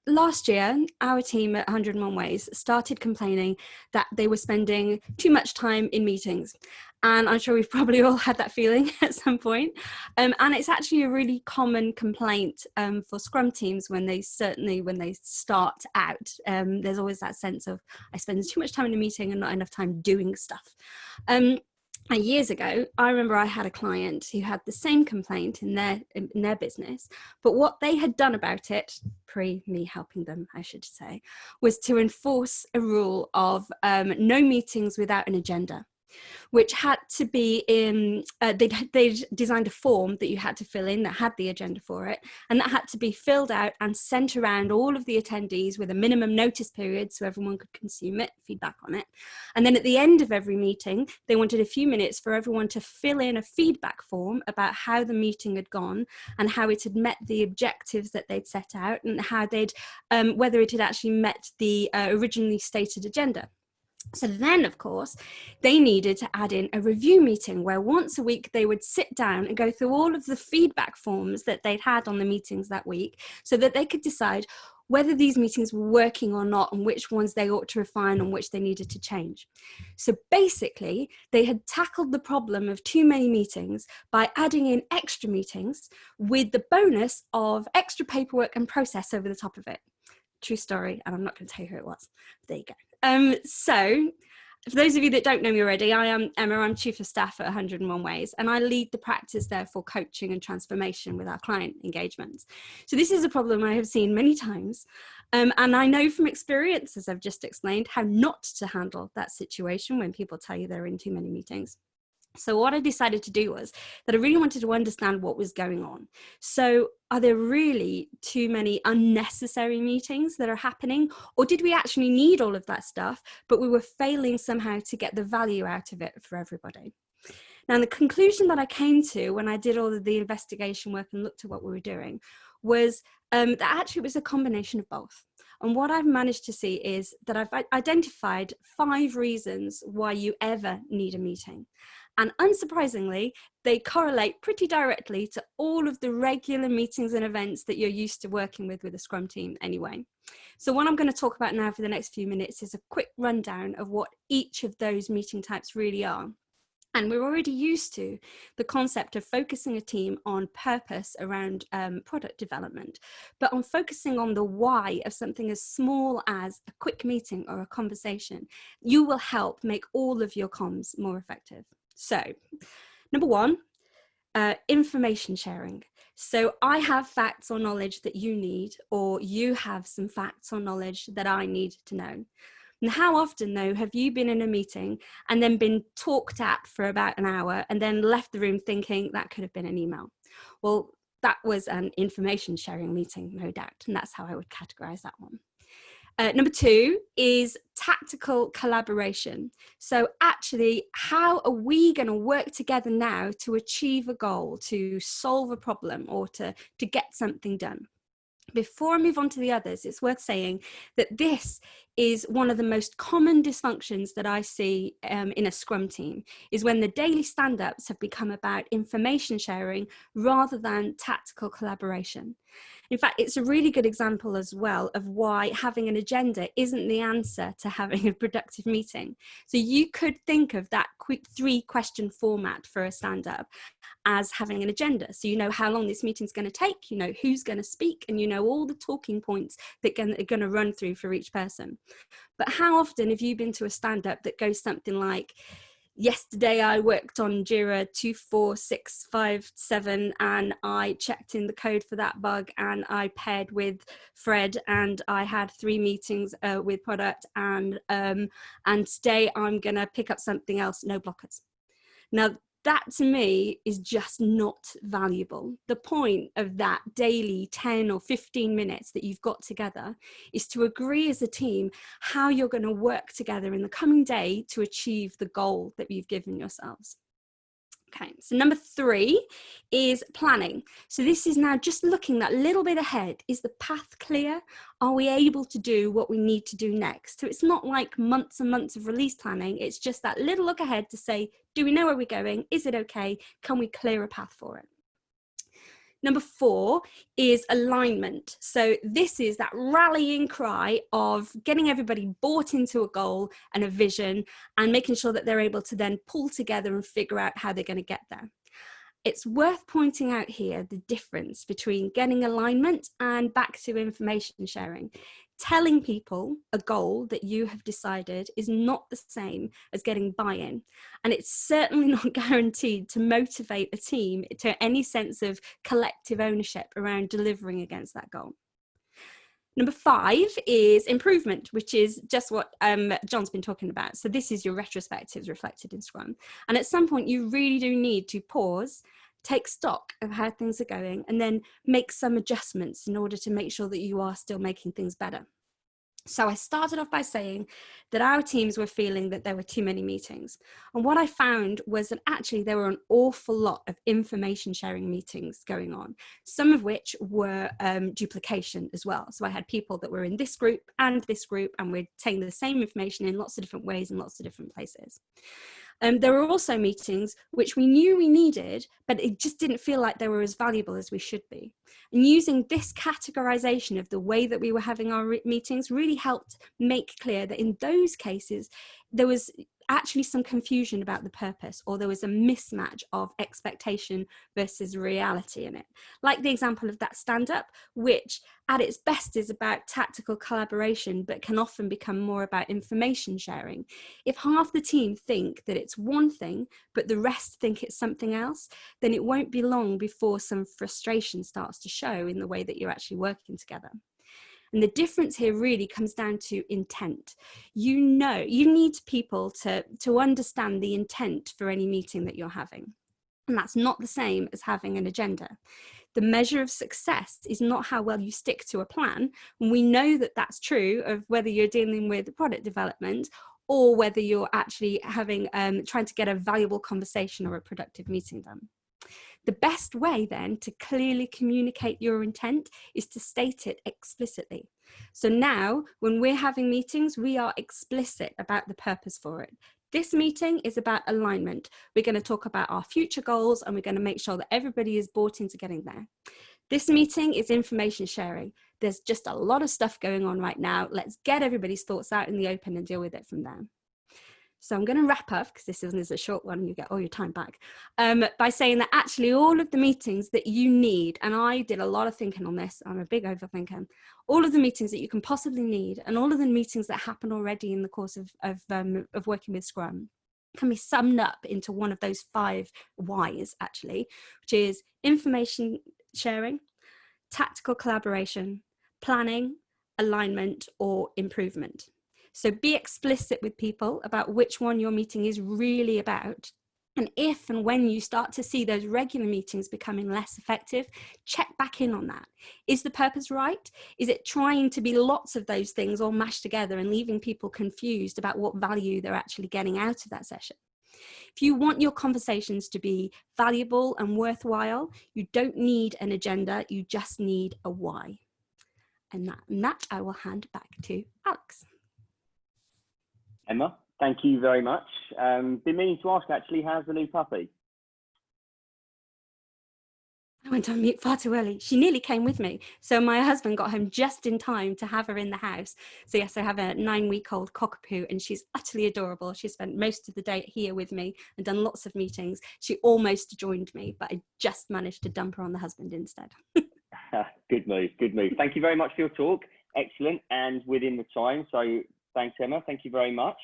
last year, our team at 101 Ways started complaining that they were spending too much time in meetings. And I'm sure we've probably all had that feeling at some point. And it's actually a really common complaint for Scrum teams when they start out. There's always that sense of, I spend too much time in a meeting and not enough time doing stuff. And years ago, I remember I had a client who had the same complaint in their business, but what they had done about it, pre me helping them, I should say, was to enforce a rule of no meetings without an agenda, which had to be in, they'd designed a form that you had to fill in that had the agenda for it, and that had to be filled out and sent around all of the attendees with a minimum notice period so everyone could consume it, feedback on it. And then at the end of every meeting, they wanted a few minutes for everyone to fill in a feedback form about how the meeting had gone and how it had met the objectives that they'd set out and how they'd, whether it had actually met the originally stated agenda. So then, of course, they needed to add in a review meeting where once a week they would sit down and go through all of the feedback forms that they'd had on the meetings that week so that they could decide whether these meetings were working or not and which ones they ought to refine and which they needed to change. So basically, they had tackled the problem of too many meetings by adding in extra meetings with the bonus of extra paperwork and process over the top of it. True story, and I'm not going to tell you who it was. There you go. So for those of you that don't know me already, I am Emma, I'm Chief of Staff at 101 Ways, and I lead the practice there for coaching and transformation with our client engagements. So this is a problem I have seen many times, and I know from experience, as I've just explained, how not to handle that situation when people tell you they're in too many meetings. So what I decided to do was that I really wanted to understand what was going on. So are there really too many unnecessary meetings that are happening? Or did we actually need all of that stuff, but we were failing somehow to get the value out of it for everybody? Now, the conclusion that I came to when I did all of the investigation work and looked at what we were doing was that actually it was a combination of both. And what I've managed to see is that I've identified 5 reasons why you ever need a meeting. And unsurprisingly, they correlate pretty directly to all of the regular meetings and events that you're used to working with a Scrum team anyway. So what I'm going to talk about now for the next few minutes is a quick rundown of what each of those meeting types really are. And we're already used to the concept of focusing a team on purpose around product development, but on focusing on the why of something as small as a quick meeting or a conversation, you will help make all of your comms more effective. So, number 1, information sharing. So I have facts or knowledge that you need, or you have some facts or knowledge that I need to know. And how often, though, have you been in a meeting and then been talked at for about an hour and then left the room thinking that could have been an email? Well, that was an information sharing meeting, no doubt. And that's how I would categorize that one. Number 2 is tactical collaboration. So actually, how are we going to work together now to achieve a goal, to solve a problem, or to get something done? Before I move on to the others, it's worth saying that this is one of the most common dysfunctions that I see in a Scrum team, is when the daily stand-ups have become about information sharing rather than tactical collaboration. In fact, it's a really good example as well of why having an agenda isn't the answer to having a productive meeting. So you could think of that quick 3-question format for a stand-up as having an agenda. So you know how long this meeting's going to take, you know who's going to speak, and you know all the talking points that are going to run through for each person. But how often have you been to a stand-up that goes something like, yesterday I worked on Jira 24657 and I checked in the code for that bug, and I paired with Fred, and I had 3 meetings with product, and today I'm going to pick up something else, no blockers. Now, that to me is just not valuable. The point of that daily 10 or 15 minutes that you've got together is to agree as a team how you're going to work together in the coming day to achieve the goal that you've given yourselves. Okay, so number 3 is planning. So this is now just looking that little bit ahead. Is the path clear? Are we able to do what we need to do next? So it's not like months and months of release planning. It's just that little look ahead to say, do we know where we're going? Is it okay? Can we clear a path for it? Number 4 is alignment. So this is that rallying cry of getting everybody bought into a goal and a vision, and making sure that they're able to then pull together and figure out how they're going to get there. It's worth pointing out here the difference between getting alignment and back to information sharing. Telling people a goal that you have decided is not the same as getting buy-in, and it's certainly not guaranteed to motivate a team to any sense of collective ownership around delivering against that goal. Number 5 is improvement, which is just what John's been talking about. So this is your retrospectives reflected in Scrum. And at some point, you really do need to pause, take stock of how things are going, and then make some adjustments in order to make sure that you are still making things better. So I started off by saying that our teams were feeling that there were too many meetings. And what I found was that actually there were an awful lot of information sharing meetings going on, some of which were duplication as well. So I had people that were in this group, and we're taking the same information in lots of different ways in lots of different places. There were also meetings which we knew we needed, but it just didn't feel like they were as valuable as we should be. And using this categorization of the way that we were having our meetings really helped make clear that in those cases, there was actually some confusion about the purpose, or there was a mismatch of expectation versus reality in it. Like the example of that stand-up, which at its best is about tactical collaboration, but can often become more about information sharing. If half the team think that it's one thing, but the rest think it's something else, then it won't be long before some frustration starts to show in the way that you're actually working together. And the difference here really comes down to intent. You need people to understand the intent for any meeting that you're having. And that's not the same as having an agenda. The measure of success is not how well you stick to a plan. And we know that that's true of whether you're dealing with product development or whether you're actually having trying to get a valuable conversation or a productive meeting done. The best way then to clearly communicate your intent is to state it explicitly. So now when we're having meetings, we are explicit about the purpose for it. This meeting is about alignment. We're going to talk about our future goals, and we're going to make sure that everybody is bought into getting there. This meeting is information sharing. There's just a lot of stuff going on right now. Let's get everybody's thoughts out in the open and deal with it from there. So I'm going to wrap up, because this is a short one, you get all your time back, by saying that actually all of the meetings that you need, and I did a lot of thinking on this, I'm a big overthinker, all of the meetings that you can possibly need, and all of the meetings that happen already in the course of working with Scrum, can be summed up into one of those 5 whys, actually, which is information sharing, tactical collaboration, planning, alignment, or improvement. So be explicit with people about which one your meeting is really about. And if and when you start to see those regular meetings becoming less effective, check back in on that. Is the purpose right? Is it trying to be lots of those things all mashed together and leaving people confused about what value they're actually getting out of that session? If you want your conversations to be valuable and worthwhile, you don't need an agenda, you just need a why. And that I will hand back to Alex. Emma, thank you very much. Been meaning to ask actually, how's the new puppy? I went on mute far too early. She nearly came with me. So my husband got home just in time to have her in the house. So yes, I have a 9-week-old cockapoo and she's utterly adorable. She spent most of the day here with me and done lots of meetings. She almost joined me, but I just managed to dump her on the husband instead. Good move, good move. Thank you very much for your talk. Excellent, and within the time. So thanks, Emma. Thank you very much.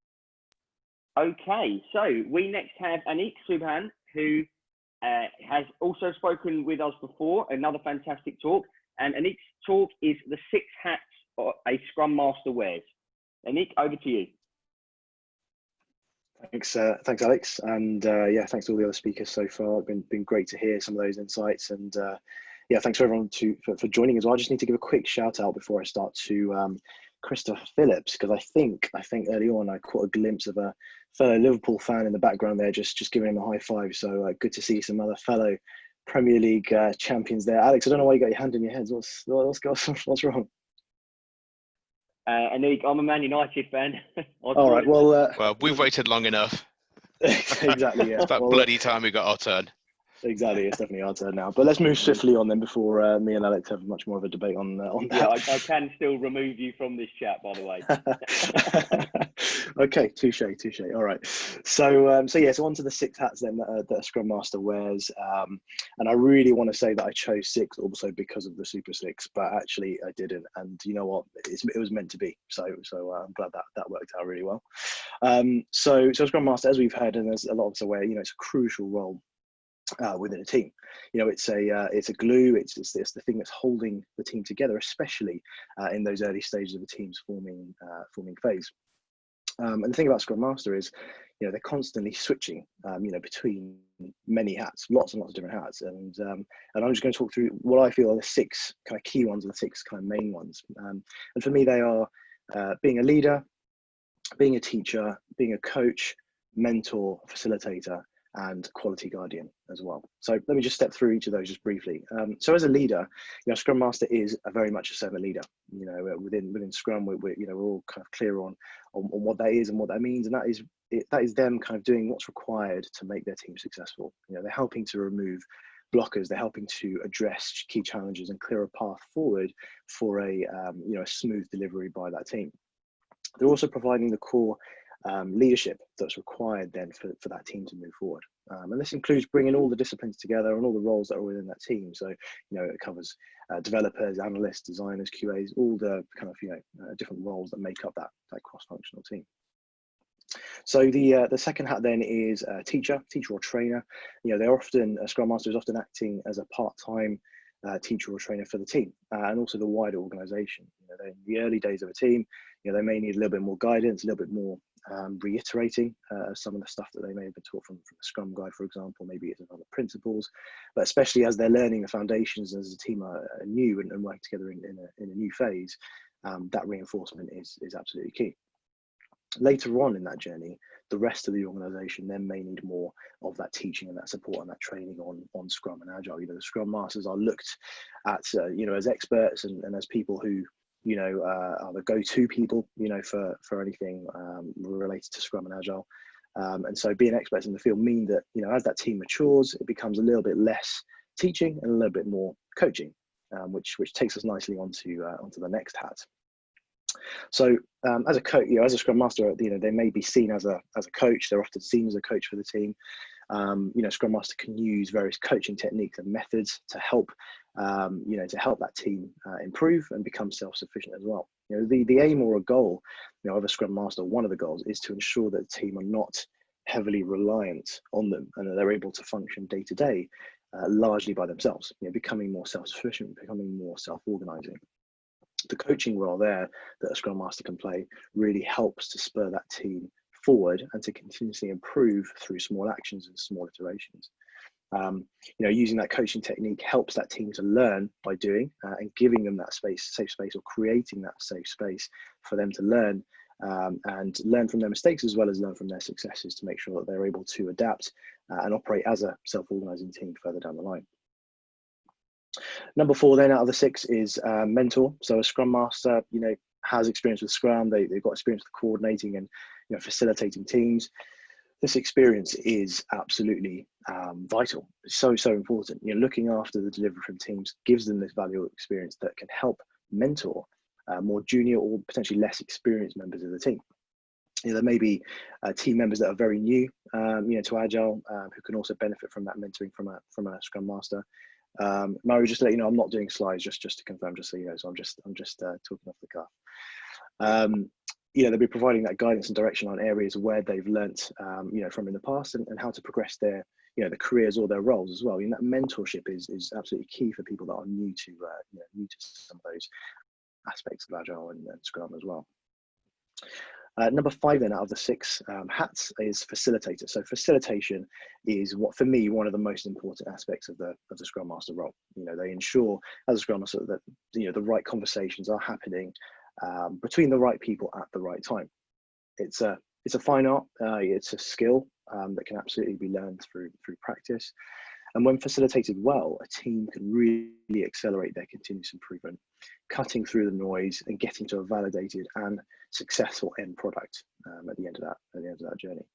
Okay, so we next have Anikh Subhan, who has also spoken with us before, another fantastic talk. And Anikh's talk is the 6 hats a Scrum Master wears. Anikh, over to you. Thanks, Alex, and yeah, thanks to all the other speakers so far. It's been great to hear some of those insights, and yeah, thanks for everyone for joining as well. I just need to give a quick shout out before I start to Christopher Phillips, because I think early on I caught a glimpse of a fellow Liverpool fan in the background there, just giving him a high five. So good to see some other fellow Premier League champions there. Alex, I don't know why you got your hand in your head. What's wrong? Anikh, I'm a Man United fan. All right, well, we've waited long enough. Exactly, yeah. It's about bloody time we got our turn. Exactly, it's definitely our turn now. But let's move swiftly on then before me and Alex have much more of a debate on that. Yeah, I can still remove you from this chat, by the way. Okay, touche. All right. So on to the 6 hats then that a Scrum Master wears. And I really want to say that I chose 6 also because of the Super 6, but actually I didn't. And you know what? It was meant to be. So I'm glad that worked out really well. So Scrum Master, as we've heard, and as a lot of us are aware, it's a crucial role within a team. It's a glue. It's the thing that's holding the team together, especially in those early stages of a team's forming phase. And the thing about Scrum Master is, they're constantly switching, between many hats, lots and lots of different hats. And I'm just going to talk through what I feel are the 6 kind of key ones, and the 6 kind of main ones. And for me, they are being a leader, being a teacher, being a coach, mentor, facilitator, and quality guardian as well. So let me just step through each of those just briefly. So as a leader, Scrum Master is very much a servant leader. Within Scrum, we're all kind of clear on what that is and what that means, and that is them kind of doing what's required to make their team successful. They're helping to remove blockers, they're helping to address key challenges and clear a path forward for a smooth delivery by that team. They're also providing the core leadership that's required then for that team to move forward. And this includes bringing all the disciplines together and all the roles that are within that team. So, it covers developers, analysts, designers, QAs, all the kind of, different roles that make up that cross-functional team. So the second hat then is teacher or trainer. A Scrum Master is often acting as a part-time teacher or trainer for the team and also the wider organization. In the early days of a team, they may need a little bit more guidance, a little bit more reiterating some of the stuff that they may have been taught from the Scrum Guide, for example. Maybe it's other principles, but especially as they're learning the foundations as a team are new and working together in a new phase, that reinforcement is absolutely key. Later on in that journey, the rest of the organization then may need more of that teaching and that support and that training on Scrum and Agile. The Scrum Masters are looked at, as experts and as people who, are the go-to people, for anything related to Scrum and Agile. And so being experts in the field mean that, as that team matures, it becomes a little bit less teaching and a little bit more coaching, which takes us nicely onto the next hat. So as a coach, as a Scrum Master, they may be seen as a coach. They're often seen as a coach for the team. Scrum Master can use various coaching techniques and methods to help, that team improve and become self-sufficient as well. The aim or a goal, of a Scrum Master, one of the goals is to ensure that the team are not heavily reliant on them and that they're able to function day to day largely by themselves, becoming more self-sufficient, becoming more self-organizing. The coaching role there that a Scrum Master can play really helps to spur that team forward and to continuously improve through small actions and small iterations. Using that coaching technique helps that team to learn by doing and giving them that safe space, or creating that safe space for them to learn and learn from their mistakes as well as learn from their successes, to make sure that they're able to adapt and operate as a self-organizing team further down the line. Number 4 then out of the 6 is mentor. So a Scrum Master, has experience with Scrum. They've got experience with coordinating and facilitating teams. This experience is absolutely vital. It's so important. Looking after the delivery from teams gives them this valuable experience that can help mentor more junior or potentially less experienced members of the team. There may be team members that are very new, to Agile, who can also benefit from that mentoring from a Scrum Master. Murray, just to let you know, I'm not doing slides, just to confirm, just so you know. So I'm just talking off the cuff. They'll be providing that guidance and direction on areas where they've learnt, from in the past, and how to progress their, the careers or their roles as well. That mentorship is absolutely key for people that are new to some of those aspects of Agile and Scrum as well. Number 5 then out of the 6 hats is facilitator. So facilitation is for me one of the most important aspects of the Scrum Master role. They ensure as a Scrum Master that the right conversations are happening between the right people at the right time. It's a fine art. It's a skill that can absolutely be learned through practice. And when facilitated well, a team can really accelerate their continuous improvement, cutting through the noise and getting to a validated and successful end product at the end of that journey.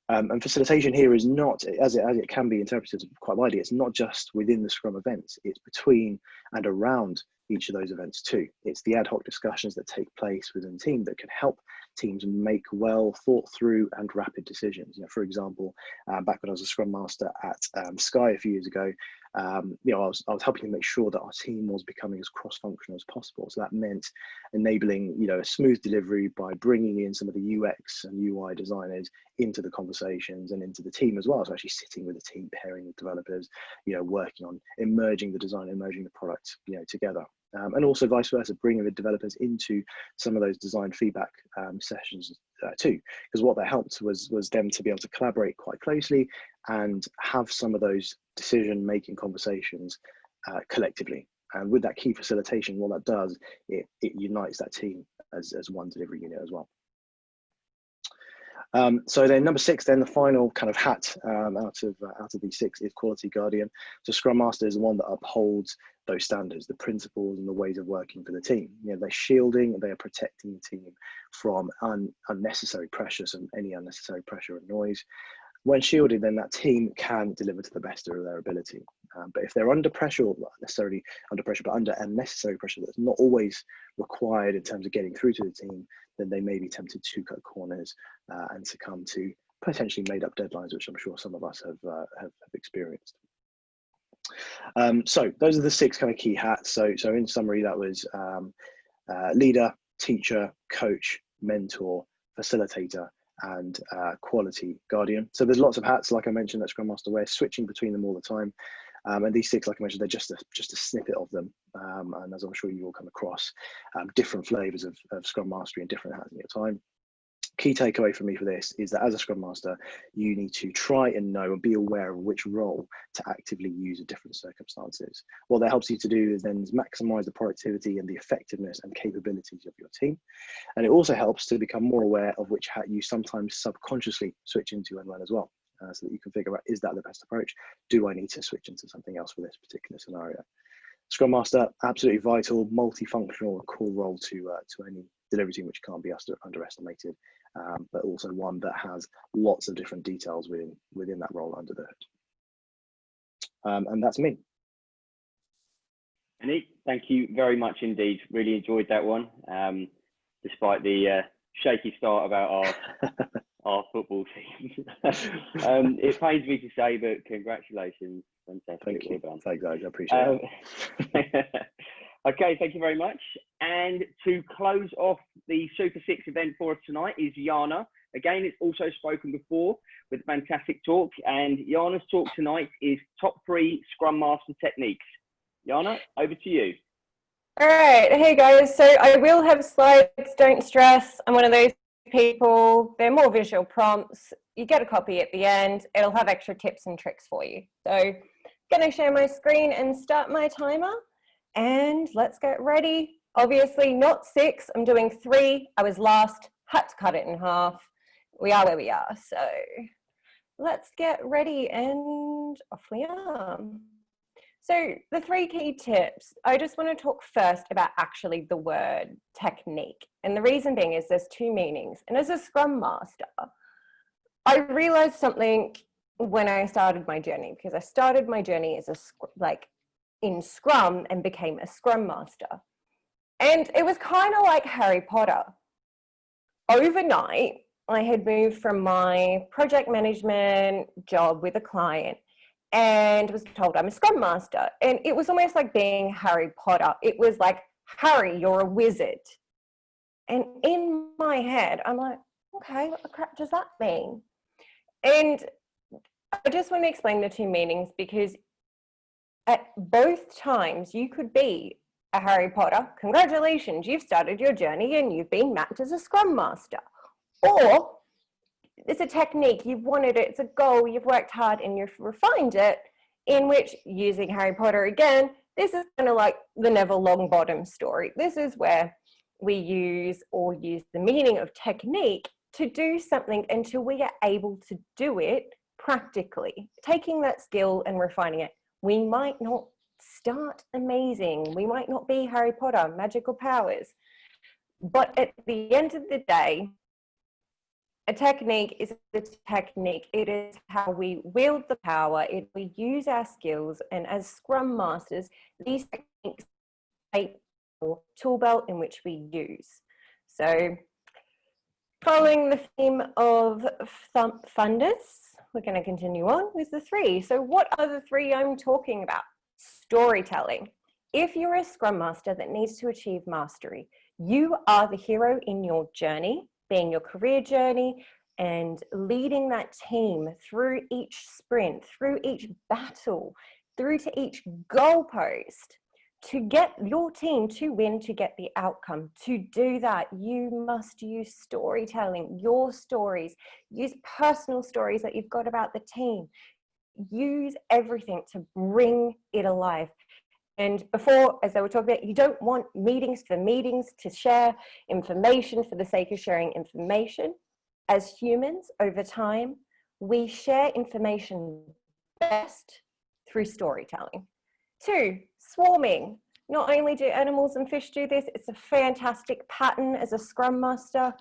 And facilitation here is not, as it can be interpreted quite widely, it's not just within the Scrum events, it's between and around each of those events too. It's the ad hoc discussions that take place within the team that can help teams make well thought through and rapid decisions. For example, back when I was a Scrum Master at Sky a few years ago, I was helping to make sure that our team was becoming as cross-functional as possible. So that meant enabling, a smooth delivery by bringing in some of the UX and UI designers into the conversations and into the team as well. So actually sitting with the team, pairing with developers, working on emerging the design, emerging the product, together. And also vice versa, bringing the developers into some of those design feedback sessions too, because what that helped was them to be able to collaborate quite closely and have some of those decision-making conversations collectively. And with that key facilitation, what that does, it unites that team as one delivery unit as well. So then number 6, then the final kind of hat out of these 6 is quality guardian. So Scrum Master is the one that upholds those standards, the principles and the ways of working for the team. They're shielding, they are protecting the team from unnecessary pressures and any unnecessary pressure and noise. When shielded, then that team can deliver to the best of their ability. But if they're under pressure, or not necessarily under pressure, but under unnecessary pressure that's not always required in terms of getting through to the team, then they may be tempted to cut corners and succumb to potentially made up deadlines, which I'm sure some of us have experienced. So those are the 6 kind of key hats. So in summary, that was leader, teacher, coach, mentor, facilitator, and quality guardian. So there's lots of hats, like I mentioned, that Scrum Master wears, switching between them all the time. And these 6, like I mentioned, they're just a snippet of them. And as I'm sure you will come across, different flavors of Scrum Mastery and different hats in your time. Key takeaway for me for this is that as a Scrum Master, you need to try and know and be aware of which role to actively use in different circumstances. What that helps you to do is then maximize the productivity and the effectiveness and capabilities of your team. And it also helps to become more aware of which hat you sometimes subconsciously switch into and learn as well. So that you can figure out, is that the best approach? Do I need to switch into something else for this particular scenario? Scrum Master, absolutely vital, multifunctional, core role to any delivery team, which can't be underestimated, but also one that has lots of different details within that role under the hood. And that's me. Anikh, thank you very much indeed. Really enjoyed that one, despite the shaky start about our football team. It pains me to say, but congratulations. Fantastic. Thank you. Well done. Thanks, guys. I appreciate it. Okay, thank you very much. And to close off the Super 6 event for us tonight is Jana. Again, it's also spoken before with fantastic talk. And Jana's talk tonight is top 3 Scrum Master techniques. Jana, over to you. All right. Hey, guys. So I will have slides. Don't stress. I'm one of those people. They're more visual prompts. You get a copy at the end. It'll have extra tips and tricks for you. So I'm going to share my screen and start my timer. And let's get ready. Obviously not 6. I'm doing 3. I was last. Had to cut it in half. We are where we are. So let's get ready and off we are. So the 3 key tips, I just want to talk first about actually the word technique. And the reason being is there's 2 meanings. And as a Scrum Master, I realized something when I started my journey, because I started my journey as in Scrum and became a Scrum Master. And it was kind of like Harry Potter. Overnight, I had moved from my project management job with a client and was told I'm a Scrum Master. And it was almost like being Harry Potter. It was like, Harry, you're a wizard. And in my head, I'm like, okay, what the crap does that mean? And I just want to explain the 2 meanings, because at both times you could be a Harry Potter. Congratulations, you've started your journey and you've been mapped as a Scrum Master. Or it's a technique, you've wanted it, it's a goal, you've worked hard and you've refined it, in which, using Harry Potter again, this is kind of like the Neville Longbottom story. This is where we use the meaning of technique to do something until we are able to do it practically. Taking that skill and refining it. We might not start amazing, we might not be Harry Potter, magical powers, but at the end of the day, a technique is a technique. It is how we wield the power, we use our skills, and as Scrum Masters, these techniques take the tool belt in which we use. So, following the theme of fundus, we're going to continue on with the 3. So what are the 3 I'm talking about? Storytelling. If you're a Scrum Master that needs to achieve mastery, you are the hero in your journey, being your career journey, and leading that team through each sprint, through each battle, through to each goalpost, to get your team to win, to get the outcome. To do that, you must use storytelling, your stories, use personal stories that you've got about the team, use everything to bring it alive. And before, as I were talking about, you don't want meetings for meetings, to share information for the sake of sharing information. As humans, over time, we share information best through storytelling. 2, swarming. Not only do animals and fish do this, it's a fantastic pattern as a Scrum Master.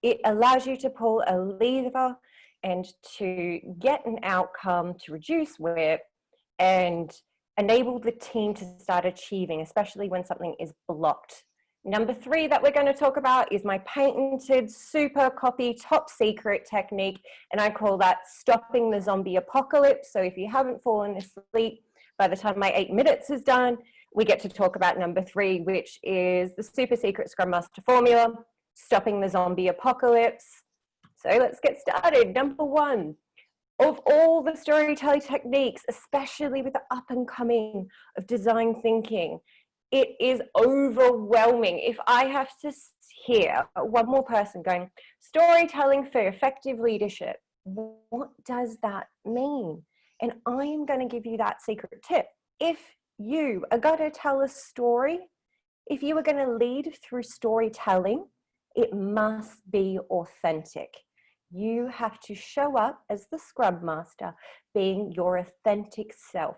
It allows you to pull a lever and to get an outcome, to reduce WIP, and enable the team to start achieving, especially when something is blocked. Number 3 that we're going to talk about is my patented super copy top secret technique, and I call that stopping the zombie apocalypse. So if you haven't fallen asleep by the time my 8 minutes is done, we get to talk about number 3, which is the super secret Scrum Master formula, stopping the zombie apocalypse. So let's get started. Number 1, of all the storytelling techniques, especially with the up and coming of design thinking, it is overwhelming. If I have to hear one more person going, storytelling for effective leadership, what does that mean? And I am going to give you that secret tip. If you are going to tell a story, if you are going to lead through storytelling, it must be authentic. You have to show up as the Scrum Master, being your authentic self.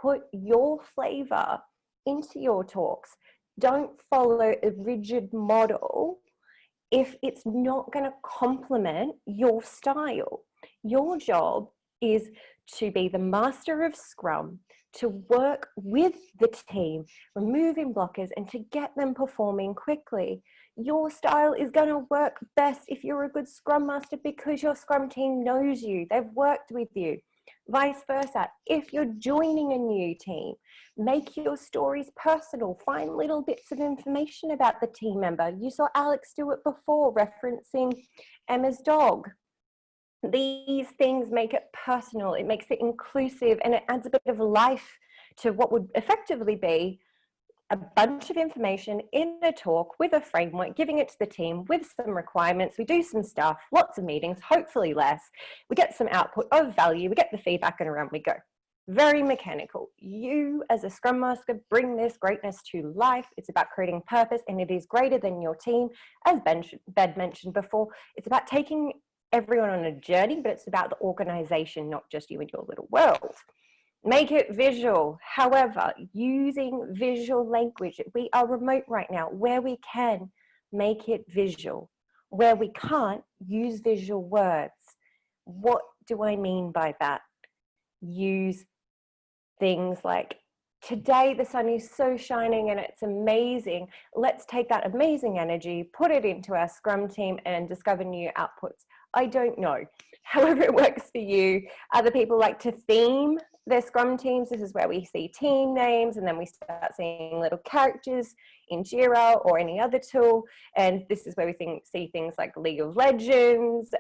Put your flavor into your talks. Don't follow a rigid model if it's not going to complement your style. Your job is to be the master of Scrum, to work with the team, removing blockers, and to get them performing quickly. Your style is going to work best if you're a good Scrum Master because your Scrum team knows you, they've worked with you. Vice versa, if you're joining a new team, make your stories personal. Find little bits of information about the team member. You saw Alex do it before, referencing Emma's dog. These things make it personal, it makes it inclusive, and it adds a bit of life to what would effectively be a bunch of information in a talk with a framework, giving it to the team with some requirements. We do some stuff, lots of meetings, hopefully less. We get some output of value, we get the feedback, and around we go. Very mechanical. You as a Scrum Master bring this greatness to life. It's about creating purpose, and it is greater than your team. As Ben mentioned before, it's about taking everyone on a journey, but it's about the organization, not just you and your little world. Make it visual. However, using visual language, we are remote right now. Where we can, make it visual. Where we can't, use visual words. What do I mean by that? Use things like, today the sun is so shining and it's amazing. Let's take that amazing energy, put it into our Scrum team and discover new outputs. I don't know. However it works for you. Other people like to theme their Scrum teams. This is where we see team names, and then we start seeing little characters in Jira or any other tool. And this is where we see things like League of Legends,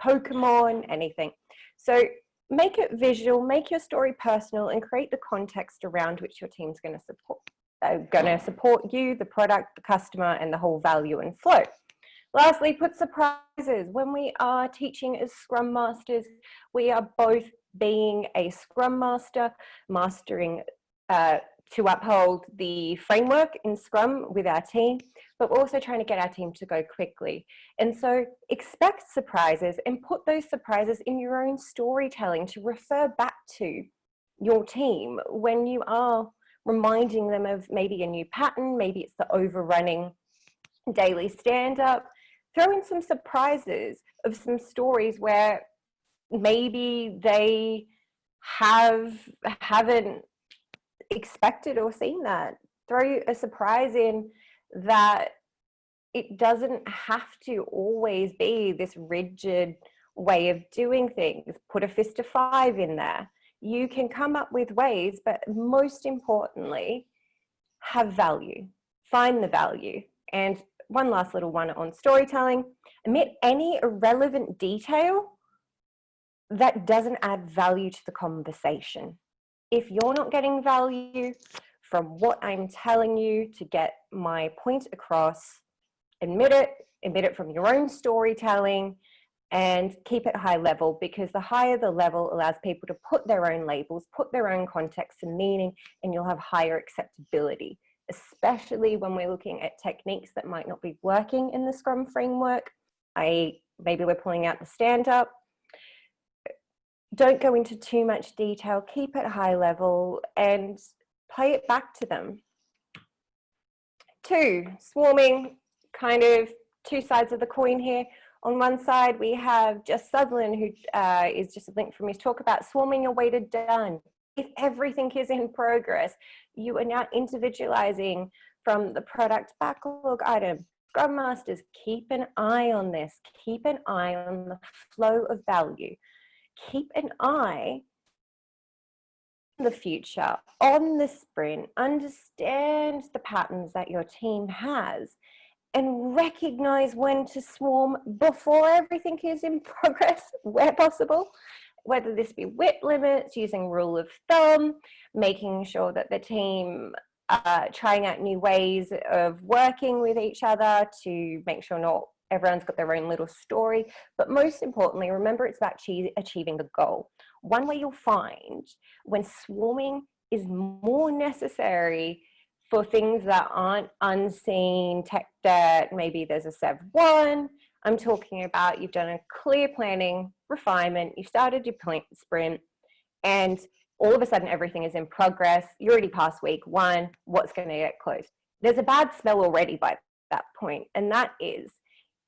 Pokemon, anything. So make it visual, make your story personal, and create the context around which your team's going to support. They're going to support you, the product, the customer, and the whole value and flow. Lastly, put surprises. When we are teaching as Scrum Masters, we are both being a Scrum Master, mastering to uphold the framework in Scrum with our team, but we're also trying to get our team to go quickly. And so expect surprises and put those surprises in your own storytelling to refer back to your team when you are reminding them of maybe a new pattern, maybe it's the overrunning daily stand-up. Throw in some surprises of some stories where maybe they haven't expected or seen that. Throw a surprise in that it doesn't have to always be this rigid way of doing things. Put a fist of 5 in there. You can come up with ways, but most importantly, have value. Find the value. And one last little one on storytelling. Omit any irrelevant detail that doesn't add value to the conversation. If you're not getting value from what I'm telling you to get my point across, admit it from your own storytelling, and keep it high level, because the higher the level allows people to put their own labels, put their own context and meaning, and you'll have higher acceptability, especially when we're looking at techniques that might not be working in the Scrum framework. Maybe we're pulling out the stand-up. Don't go into too much detail, keep it high level and play it back to them. 2, swarming, kind of two sides of the coin here. On one side, we have Jess Sutherland, who is just a link from his talk about swarming your way to done. If everything is in progress, you are now individualizing from the product backlog item. Scrum Masters, keep an eye on this. Keep an eye on the flow of value. Keep an eye on the future, on the sprint. Understand the patterns that your team has and recognize when to swarm before everything is in progress where possible. Whether this be WIP limits, using rule of thumb, making sure that the team trying out new ways of working with each other to make sure not everyone's got their own little story. But most importantly, remember, it's about achieving the goal. One way you'll find when swarming is more necessary for things that aren't unseen, tech debt, maybe there's a Sev 1. I'm talking about you've done a clear planning, refinement, you've started your sprint, and all of a sudden everything is in progress. You're already past week 1, what's going to get closed? There's a bad smell already by that point, and that is,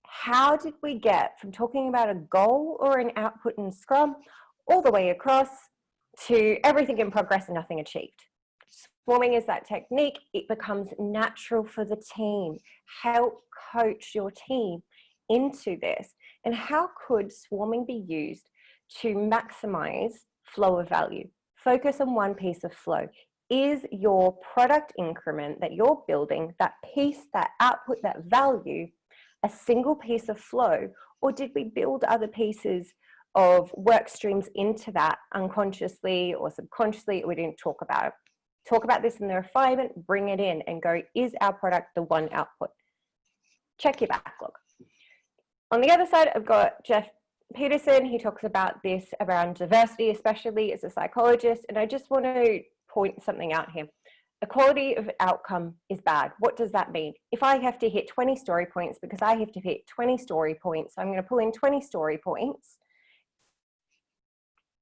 how did we get from talking about a goal or an output in Scrum all the way across to everything in progress and nothing achieved? Swarming is that technique. It becomes natural for the team. Help coach your team into this. And how could swarming be used to maximize flow of value? Focus on one piece of flow. Is your product increment that you're building, that piece, that output, that value, a single piece of flow, or did we build other pieces of work streams into that unconsciously or subconsciously? We didn't talk about it. talk about this in the refinement, bring it in and go, is our product the one output? Check your backlog. On the other side, I've got Jeff Peterson. He talks about this around diversity, especially as a psychologist. And I just want to point something out here. Equality of outcome is bad. What does that mean? If I have to hit 20 story points because I have to hit 20 story points, I'm going to pull in 20 story points.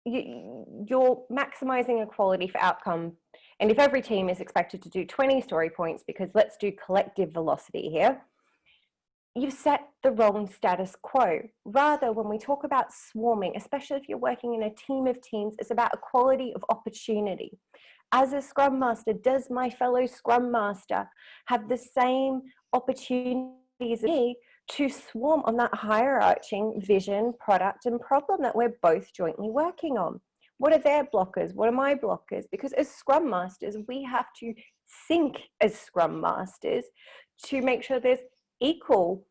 You're maximizing equality for outcome. And if every team is expected to do 20 story points, because let's do collective velocity here, you've set the wrong status quo. Rather, when we talk about swarming, especially if you're working in a team of teams, it's about equality of opportunity. As a Scrum Master, does my fellow Scrum Master have the same opportunities as me to swarm on that hierarching vision, product, and problem that we're both jointly working on? What are their blockers? What are my blockers? Because as Scrum Masters, we have to sync as Scrum Masters to make sure there's equal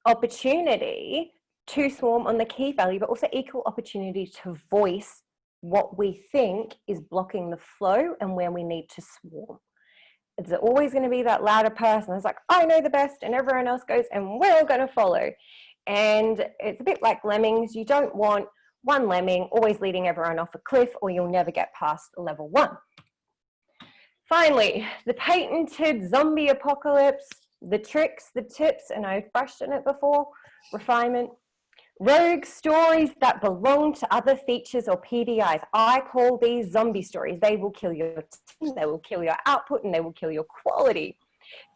opportunity to swarm on the key value, but also equal opportunity to voice what we think is blocking the flow and where we need to swarm. There's always going to be that louder person that's like, I know the best, and everyone else goes, and we're all going to follow. And it's a bit like lemmings. You don't want one lemming always leading everyone off a cliff, or you'll never get past level 1. Finally, the patented zombie apocalypse, the tricks, the tips, and I've brushed on it before, refinement. Rogue stories that belong to other features or PDIs. I call these zombie stories. They will kill your team, they will kill your output, and they will kill your quality.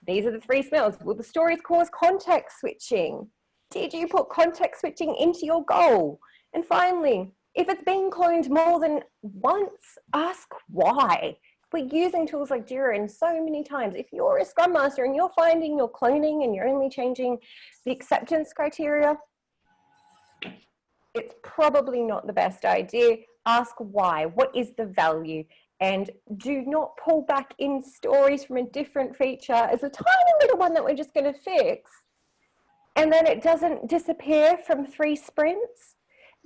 These are the 3 smells. Will the stories cause context switching? Did you put context switching into your goal? And finally, if it's been cloned more than once, ask why. We're using tools like Jira, and so many times, if you're a Scrum Master and you're finding you're cloning and you're only changing the acceptance criteria, it's probably not the best idea. Ask why. What is the value? And do not pull back in stories from a different feature as a tiny little one that we're just going to fix. And then it doesn't disappear from 3 sprints.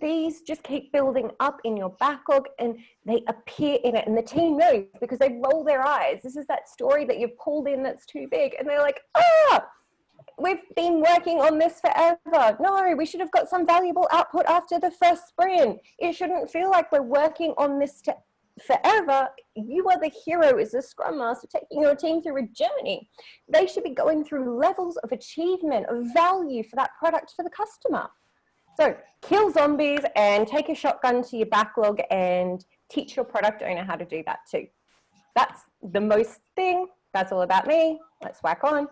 These just keep building up in your backlog and they appear in it. And the team knows because they roll their eyes. This is that story that you've pulled in that's too big. And they're like, ah! We've been working on this forever. No, we should have got some valuable output after the first sprint. It shouldn't feel like we're working on this forever. You are the hero as a Scrum Master taking your team through a journey. They should be going through levels of achievement, of value for that product for the customer. So kill zombies and take a shotgun to your backlog and teach your product owner how to do that too. That's the most thing. That's all about me. Let's whack on.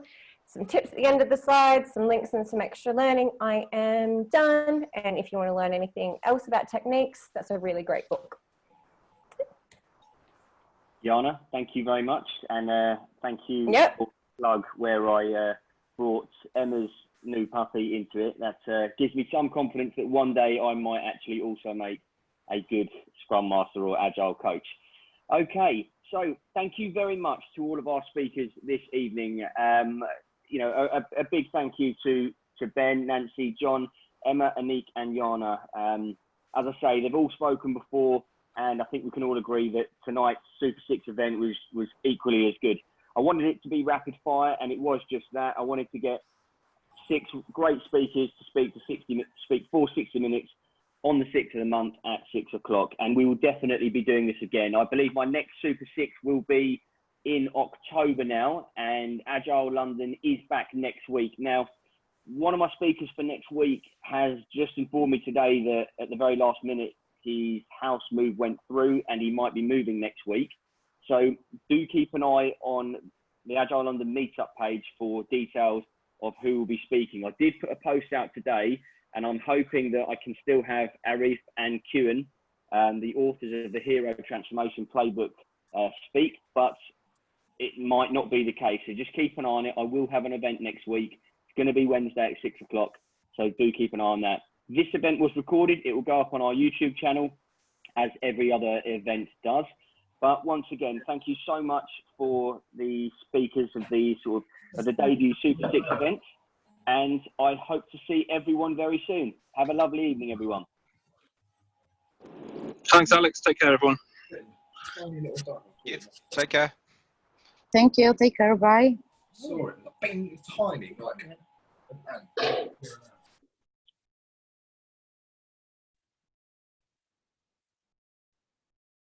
Some tips at the end of the slide, some links and some extra learning. I am done. And if you want to learn anything else about techniques, that's a really great book. Jana, thank you very much. And thank you for the plug where I brought Emma's new puppy into it. That gives me some confidence that one day I might actually also make a good Scrum Master or Agile coach. Okay, so thank you very much to all of our speakers this evening. You know, a big thank you to Ben, Nancy, John, Emma, Anikh, and Jana. As I say, they've all spoken before, and I think we can all agree that tonight's Super 6 event was equally as good. I wanted it to be rapid fire, and it was just that. I wanted to get 6 great speakers to speak for 60 minutes on the 6th of the month at 6 o'clock, and we will definitely be doing this again. I believe my next Super 6 will be in October now, and Agile London is back next week. Now, one of my speakers for next week has just informed me today that at the very last minute, his house move went through and he might be moving next week. So do keep an eye on the Agile London meetup page for details of who will be speaking. I did put a post out today, and I'm hoping that I can still have Arif and Kewan, the authors of the Hero Transformation Playbook, speak, but it might not be the case. So just keep an eye on it. I will have an event next week. It's going to be Wednesday at 6 o'clock. So do keep an eye on that. This event was recorded. It will go up on our YouTube channel as every other event does. But once again, thank you so much for the speakers of the the debut Super 6 event. And I hope to see everyone very soon. Have a lovely evening, everyone. Thanks, Alex. Take care, everyone. Take care. Thank you. Take care. Bye. Saw it. Bing, tiny, like.